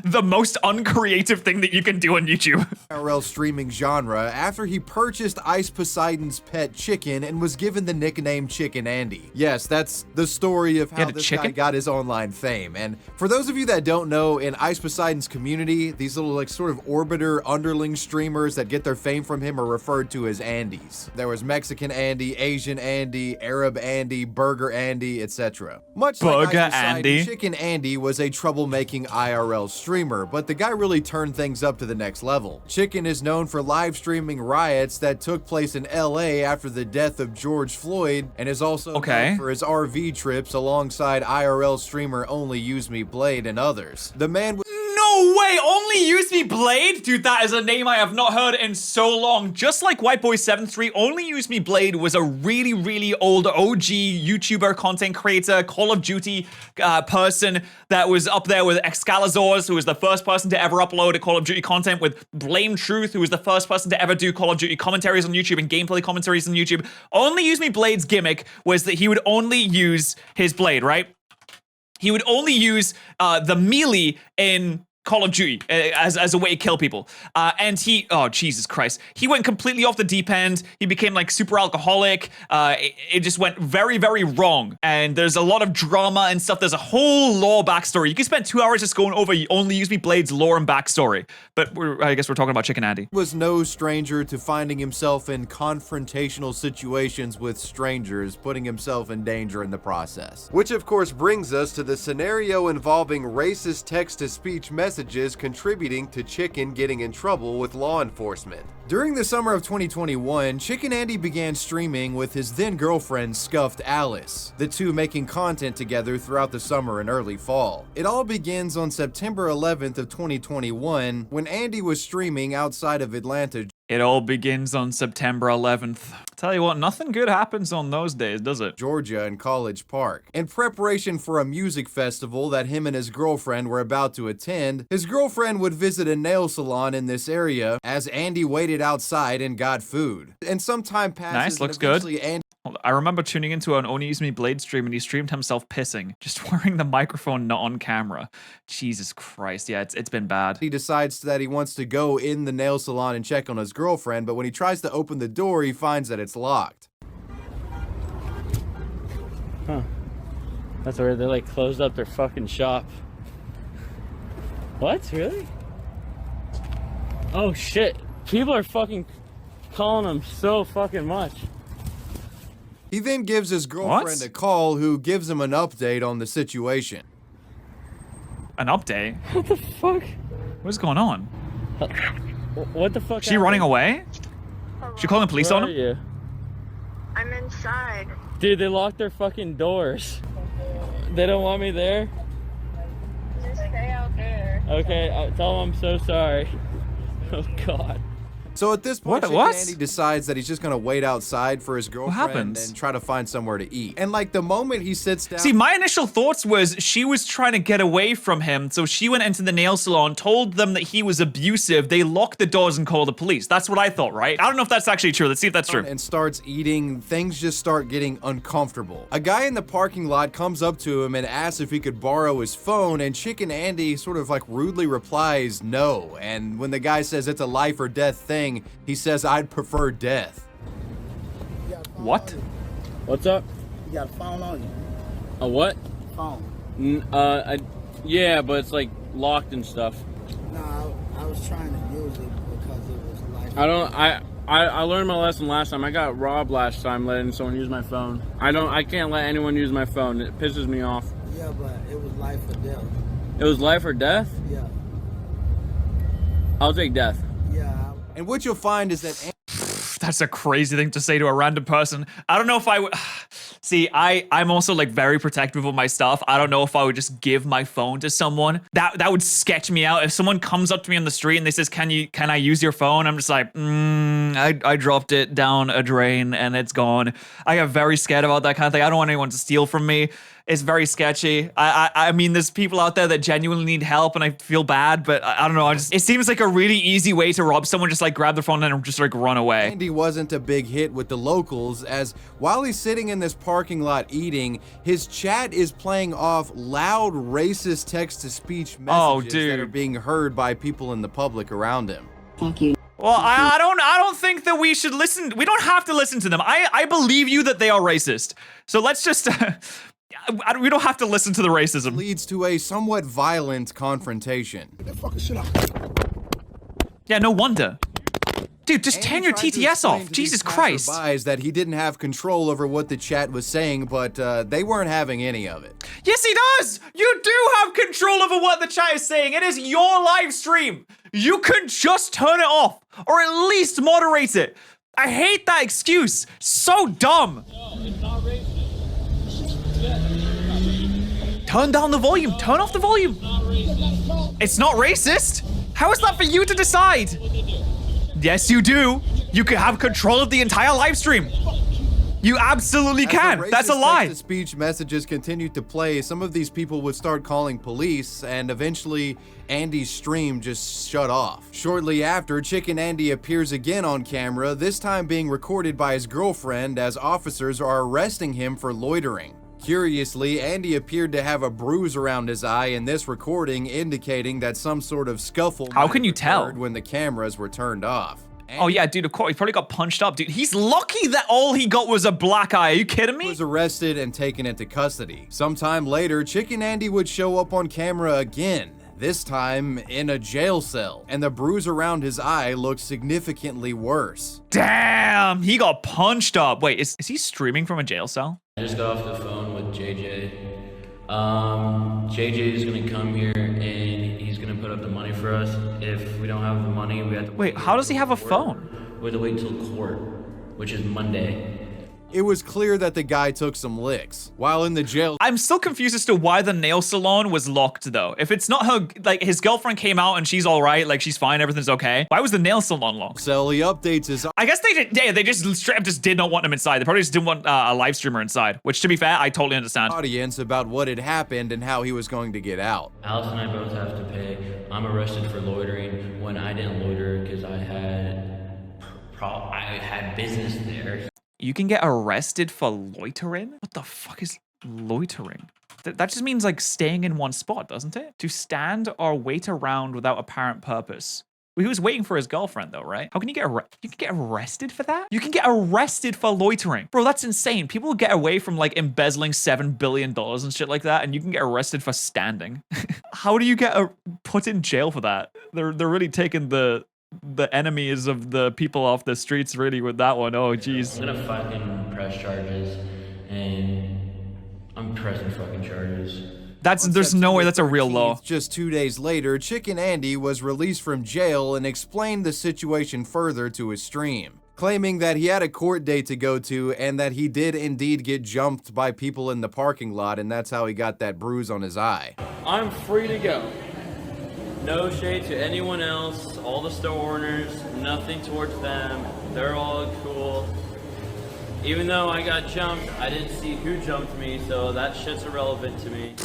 The most uncreative thing that you can do on YouTube. IRL streaming genre after he purchased Ice Poseidon's pet chicken and was given the nickname Chicken Andy. Yes, that's the story of how this guy got his online fame. And for those of you that don't know, in Ice Poseidon's community, these little like sort of orbiter underling streamers that get their fame from him are referred to as Andys. There was Mexican Andy, Asian Andy, Arab Andy, Burger Andy, etc. Much like Ice Poseidon, Chicken Andy was a troublemaking IRL streamer, but the guy really turned things up to the next level. Chicken is known for live streaming riots that took place in LA after the death of George Floyd, and is also known for his RV trips alongside IRL streamer Only Use Me Blade and others. The man No way! Only Use Me Blade? Dude, that is a name I have not heard in so long. Just like Whiteboy73, Only Use Me Blade was a really, really old OG YouTuber, content creator, Call of Duty person that was up there with Excalizors, who was the first person to ever upload a Call of Duty content, with Blame Truth, who was the first person to ever do Call of Duty commentaries on YouTube and gameplay commentaries on YouTube. Only Use Me Blade's gimmick was that he would only use his blade, right? He would only use the melee in Call of Duty as a way to kill people. And he, oh, Jesus Christ. He went completely off the deep end. He became like super alcoholic. It just went very, very wrong. And there's a lot of drama and stuff. There's a whole lore backstory. You can spend 2 hours just going over Only Use Me Blade's lore and backstory. But I guess we're talking about Chicken Andy. Was no stranger to finding himself in confrontational situations with strangers, putting himself in danger in the process. Which of course brings us to the scenario involving racist text-to-speech messages contributing to Chicken getting in trouble with law enforcement. During the summer of 2021, Chicken Andy began streaming with his then girlfriend Scuffed Alice, the two making content together throughout the summer and early fall. It all begins on September 11th of 2021 when Andy was streaming outside of Atlanta. It all begins on September 11th. Tell you what, nothing good happens on those days, does it? Georgia in College Park. In preparation for a music festival that him and his girlfriend were about to attend, his girlfriend would visit a nail salon in this area as Andy waited outside and got food. And some time passes. Nice, looks good. I remember tuning into an Only Use Me Blade stream and he streamed himself pissing, just wearing the microphone not on camera. Jesus Christ, yeah, it's been bad. He decides that he wants to go in the nail salon and check on his girlfriend, but when he tries to open the door, he finds that it's locked. Huh. That's where they like closed up their fucking shop. What? Really? Oh shit. People are fucking calling them so fucking much. He then gives his girlfriend a call, who gives him an update on the situation. An update? What the fuck? What's going on? What the fuck? She running away? She calling the police on him? You? I'm inside. Dude, they locked their fucking doors. They don't want me there? Just stay out there. Okay, tell them I'm so sorry. Oh god. So at this point, Chicken Andy decides that he's just gonna wait outside for his girlfriend and try to find somewhere to eat. And like the moment he sits down— See, my initial thoughts was she was trying to get away from him, so she went into the nail salon, told them that he was abusive, they locked the doors and called the police. That's what I thought, right? I don't know if that's actually true. Let's see if that's true. And starts eating, things just start getting uncomfortable. A guy in the parking lot comes up to him and asks if he could borrow his phone, and Chicken Andy sort of like rudely replies no. And when the guy says it's a life or death thing, he says, "I'd prefer death." What? What's up? You got a phone on you? A what? Phone. Yeah, but it's like locked and stuff. No, I was trying to use it because it was like— I learned my lesson last time. I got robbed last time letting someone use my phone. I can't let anyone use my phone. It pisses me off. Yeah, but it was life or death. It was life or death? Yeah. I'll take death. Yeah. And what you'll find is that That's a crazy thing to say to a random person. I don't know if I would. See, I'm also like very protective of my stuff. I don't know if I would just give my phone to someone. That would sketch me out. If someone comes up to me on the street and they says, "Can I use your phone?" I'm just like, I dropped it down a drain and it's gone. I get very scared about that kind of thing. I don't want anyone to steal from me. It's very sketchy. I mean, there's people out there that genuinely need help, and I feel bad, but I don't know. It seems like a really easy way to rob someone. Just like grab their phone and just like run away. Andy wasn't a big hit with the locals, as while he's sitting in this parking lot eating, his chat is playing off loud racist text-to-speech messages that are being heard by people in the public around him. Thank you. Well, I don't think that we should listen. We don't have to listen to them. I believe you that they are racist. So let's just. We don't have to listen to the racism. Leads to a somewhat violent confrontation. Get that fucking shit out. Yeah, no wonder. Dude, just turn your TTS off. Jesus Christ. That he didn't have control over what the chat was saying, but they weren't having any of it. Yes, he does. You do have control over what the chat is saying. It is your live stream. You can just turn it off or at least moderate it. I hate that excuse. So dumb. No, it's not racist. Turn down the volume. Turn off the volume. It's not racist. How is that for you to decide? Yes, you do. You can have control of the entire live stream. You absolutely can. That's a lie. As the speech messages continued to play, some of these people would start calling police, and eventually Andy's stream just shut off. Shortly after, Chicken Andy appears again on camera, this time being recorded by his girlfriend as officers are arresting him for loitering. Curiously, Andy appeared to have a bruise around his eye in this recording, indicating that some sort of scuffle How can you tell? when the cameras were turned off. Oh yeah, dude, of course, he probably got punched up, dude. He's lucky that all he got was a black eye. Are you kidding me? He was arrested and taken into custody. Sometime later, Chicken Andy would show up on camera again, this time in a jail cell, and the bruise around his eye looked significantly worse. Damn, he got punched up. Wait, is he streaming from a jail cell? I just got off the phone with JJ. JJ is gonna come here and he's gonna put up the money for us. If we don't have the money, we have to wait. How does he have a phone? We have to wait till court, which is Monday. It was clear that the guy took some licks while in the jail. I'm still confused as to why the nail salon was locked though. If it's not her, like his girlfriend came out and she's all right, like she's fine, everything's okay. Why was the nail salon locked? So he updates his. I guess they did. Yeah, they just straight up just did not want him inside. They probably just didn't want a live streamer inside. Which, to be fair, I totally understand. Audience about what had happened and how he was going to get out. Alice and I both have to pay. I'm arrested for loitering when I didn't loiter because I had business there. You can get arrested for loitering? What the fuck is loitering? That just means like staying in one spot, doesn't it? To stand or wait around without apparent purpose. Well, he was waiting for his girlfriend though, right? How can you get you can get arrested for that? You can get arrested for loitering. Bro, that's insane. People get away from like embezzling $7 billion and shit like that, and you can get arrested for standing. How do you get put in jail for that? They're really taking the enemies of the people off the streets really with that one. Oh jeez. I'm gonna fucking press charges, and I'm pressing fucking charges. There's no way that's a real law. Just 2 days later, Chicken Andy was released from jail and explained the situation further to his stream, claiming that he had a court date to go to and that he did indeed get jumped by people in the parking lot, and that's how he got that bruise on his eye. I'm free to go. No shade to anyone else, all the store owners, nothing towards them. They're all cool. Even though I got jumped, I didn't see who jumped me, so that shit's irrelevant to me.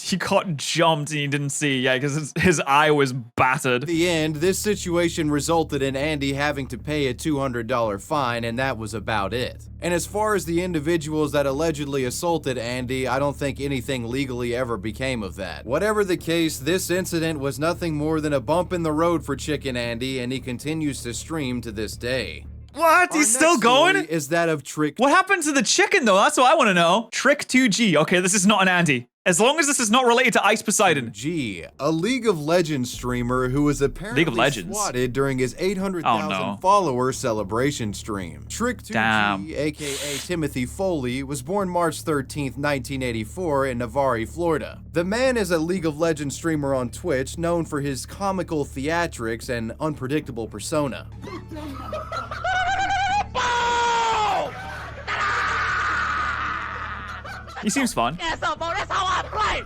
He got jumped and he didn't see, yeah, because his eye was battered. In the end, this situation resulted in Andy having to pay a $200 fine, and that was about it. And as far as the individuals that allegedly assaulted Andy, I don't think anything legally ever became of that. Whatever the case, this incident was nothing more than a bump in the road for Chicken Andy, and he continues to stream to this day. What? He's still going? Is that of Trick? What happened to the chicken though? That's what I want to know. Trick 2G. Okay, this is not an Andy. As long as this is not related to Ice Poseidon. G, a League of Legends streamer who was apparently League of Legends. swatted during his 800,000 follower celebration stream. Trick2G, aka Timothy Foley, was born March 13th, 1984 in Navarre, Florida. The man is a League of Legends streamer on Twitch known for his comical theatrics and unpredictable persona. He seems fun. That's how I play.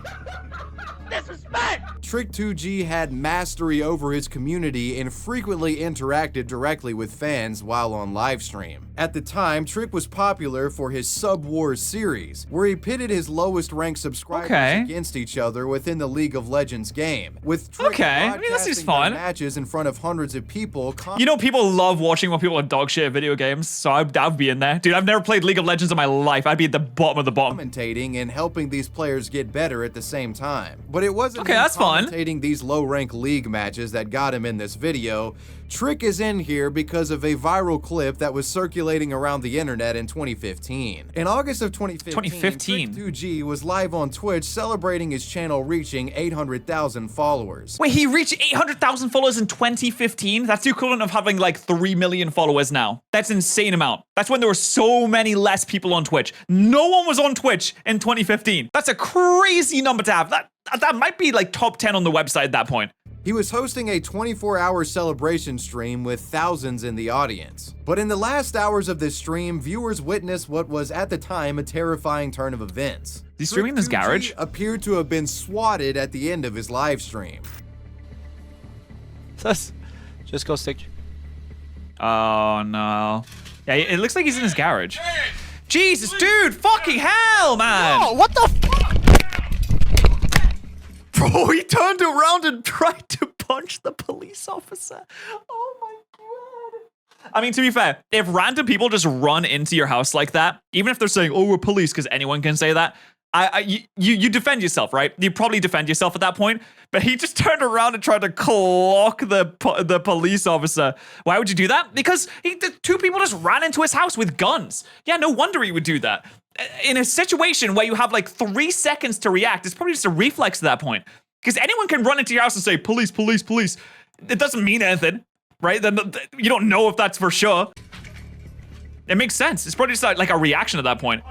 Disrespect. Trick2G had mastery over his community and frequently interacted directly with fans while on livestream. At the time, Trick was popular for his Sub Wars series, where he pitted his lowest ranked subscribers against each other within the League of Legends game. With Trick broadcasting their matches in front of hundreds of people. You know, people love watching when people are dog shit at video games, so I'd be in there. Dude, I've never played League of Legends in my life. I'd be at the bottom of the bottom. Commentating and helping these players get better at the same time. But it wasn't that's fun. Commentating these low-rank league matches that got him in this video. Trick is in here because of a viral clip that was circulating around the internet in 2015. In August of 2015, Trick2G was live on Twitch celebrating his channel reaching 800,000 followers. Wait, he reached 800,000 followers in 2015? That's the equivalent of having like 3 million followers now. That's an insane amount. That's when there were so many less people on Twitch. No one was on Twitch in 2015. That's a crazy number to have. That might be like top 10 on the website at that point. He was hosting a 24-hour celebration stream with thousands in the audience. But in the last hours of this stream, viewers witnessed what was at the time a terrifying turn of events. He's streaming in his garage? Appeared to have been swatted at the end of his live stream. Just go stick. Oh no. Yeah, it looks like he's in his garage. Jesus, dude! Fucking hell, man! No, what the fuck? Bro, he turned around and tried to punch the police officer. Oh my god. I mean, to be fair, if random people just run into your house like that, even if they're saying, oh, we're police, because anyone can say that, you defend yourself, right? You probably defend yourself at that point, but he just turned around and tried to clock the police officer. Why would you do that? Because the two people just ran into his house with guns. Yeah, no wonder he would do that. In a situation where you have like 3 seconds to react, it's probably just a reflex at that point. Because anyone can run into your house and say, police, police, police. It doesn't mean anything, right? Then you don't know if that's for sure. It makes sense. It's probably just like a reaction at that point.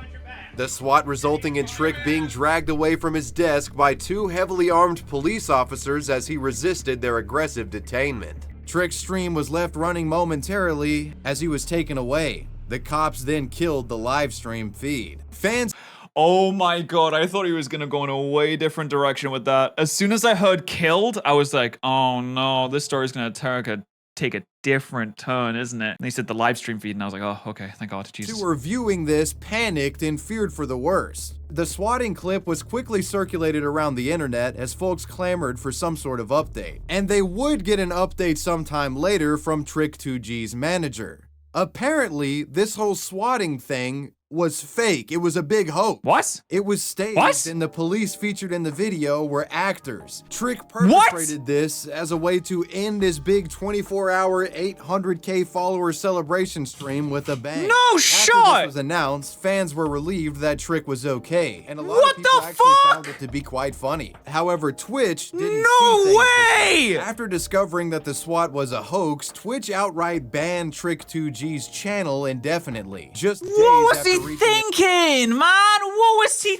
The SWAT resulting in Trick being dragged away from his desk by 2 heavily armed police officers as he resisted their aggressive detainment. Trick's stream was left running momentarily as he was taken away. The cops then killed the live stream feed. Fans. Oh my god, I thought he was gonna go in a way different direction with that. As soon as I heard killed, I was like, oh no, this story's gonna take a different turn, isn't it? And they said the live stream feed, and I was like, oh, okay, thank God, Jesus. Who were viewing this panicked and feared for the worst. The swatting clip was quickly circulated around the internet as folks clamored for some sort of update. And they would get an update sometime later from Trick2G's manager. Apparently, this whole swatting thing was fake. It was a big hoax. What? It was staged, and the police featured in the video were actors. Trick perpetrated this as a way to end his big 24-hour, 800K follower celebration stream with a bang. No shot! After this was announced, fans were relieved that Trick was okay, and a lot of people actually found it to be quite funny. However, Twitch didn't see way! After discovering that the SWAT was a hoax, Twitch outright banned Trick2G's channel indefinitely. Just days after thinking, man? What was he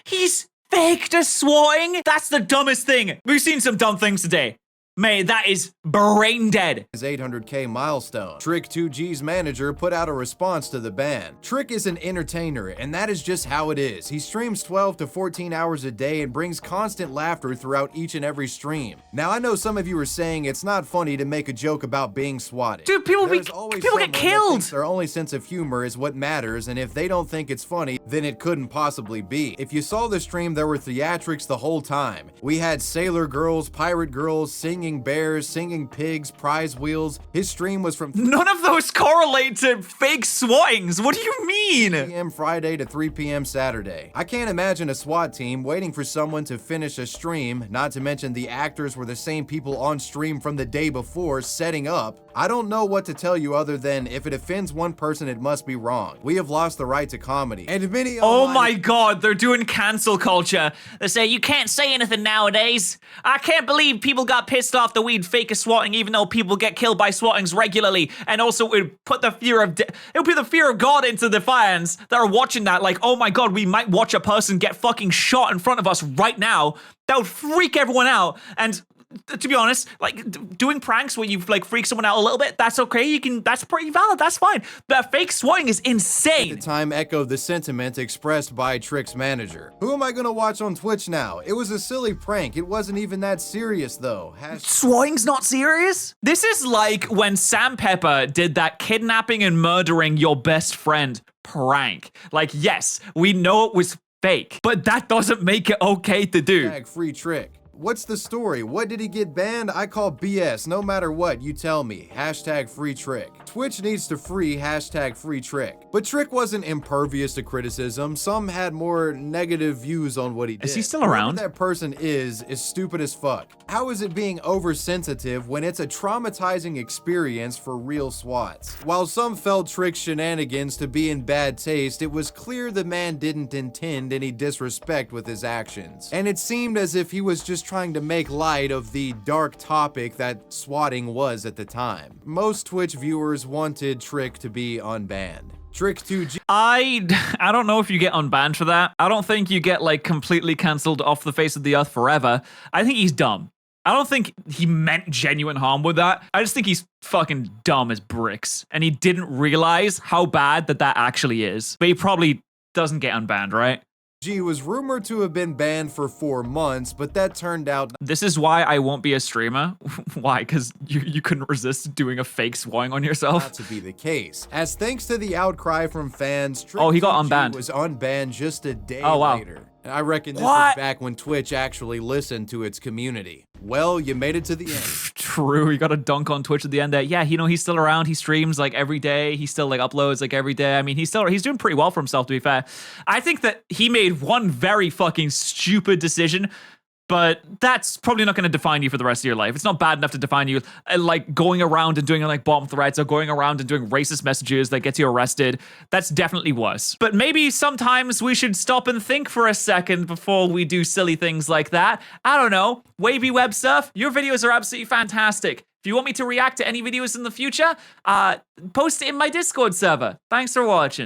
He's faked a swatting? That's the dumbest thing. We've seen some dumb things today. Mate, that is brain dead. His 800K milestone. Trick2G's manager put out a response to the ban. Trick is an entertainer, and that is just how it is. He streams 12 to 14 hours a day and brings constant laughter throughout each and every stream. Now, I know some of you are saying it's not funny to make a joke about being swatted. Dude, people get killed. Their only sense of humor is what matters, and if they don't think it's funny, then it couldn't possibly be. If you saw the stream, there were theatrics the whole time. We had sailor girls, pirate girls, singing singing bears, singing pigs, prize wheels. His stream was from None of those correlate to fake swatings. What do you mean? 3 p.m. Friday to 3 p.m. Saturday. I can't imagine a SWAT team waiting for someone to finish a stream, not to mention the actors were the same people on stream from the day before setting up. I don't know what to tell you other than if it offends one person, it must be wrong. We have lost the right to comedy. And many Oh my god, they're doing cancel culture. They say, you can't say anything nowadays. I can't believe people got pissed off that we'd fake a swatting even though people get killed by swattings regularly. And also it would put the fear of God into the fans that are watching that, like, oh my god, we might watch a person get fucking shot in front of us right now. That would freak everyone out. And to be honest, like, doing pranks where you like freak someone out a little bit, that's okay. That's pretty valid. That's fine. But fake swatting is insane. At the time echoed the sentiment expressed by Trick's manager. Who am I gonna watch on Twitch now? It was a silly prank. It wasn't even that serious though. Swatting's not serious? This is like when Sam Pepper did that kidnapping and murdering your best friend prank. Like, yes, we know it was fake, but that doesn't make it okay to do. Free Trick. What's the story? What did he get banned? I call BS. No matter what, you tell me. Hashtag free Trick. Twitch needs to free hashtag free Trick. But Trick wasn't impervious to criticism. Some had more negative views on what he did. Is he still around? Whoever that person is stupid as fuck. How is it being oversensitive when it's a traumatizing experience for real SWATs? While some felt Trick's shenanigans to be in bad taste, it was clear the man didn't intend any disrespect with his actions. And it seemed as if he was just trying to make light of the dark topic that swatting was at the time. Most Twitch viewers wanted Trick to be unbanned. Trick 2G. I don't know if you get unbanned for that. I don't think you get like completely cancelled off the face of the earth forever. I think he's dumb. I don't think he meant genuine harm with that. I just think he's fucking dumb as bricks. And he didn't realize how bad that actually is. But he probably doesn't get unbanned, right? G was rumored to have been banned for 4 months, but that turned out. This is why I won't be a streamer. Why? Because you couldn't resist doing a fake swatting on yourself? Not to be the case. As thanks to the outcry from fans, Trick he got unbanned. was unbanned just a day wow. later. And I reckon this was back when Twitch actually listened to its community. Well, you made it to the end. True, you got a dunk on Twitch at the end there. Yeah, he's still around. He streams like every day. He still like uploads like every day. I mean, he's doing pretty well for himself, to be fair. I think that he made one very fucking stupid decision, but that's probably not going to define you for the rest of your life. It's not bad enough to define you, like going around and doing like bomb threats or going around and doing racist messages that gets you arrested. That's definitely worse. But maybe sometimes we should stop and think for a second before we do silly things like that. I don't know. Wavy Web Surf, your videos are absolutely fantastic. If you want me to react to any videos in the future, post it in my Discord server. Thanks for watching.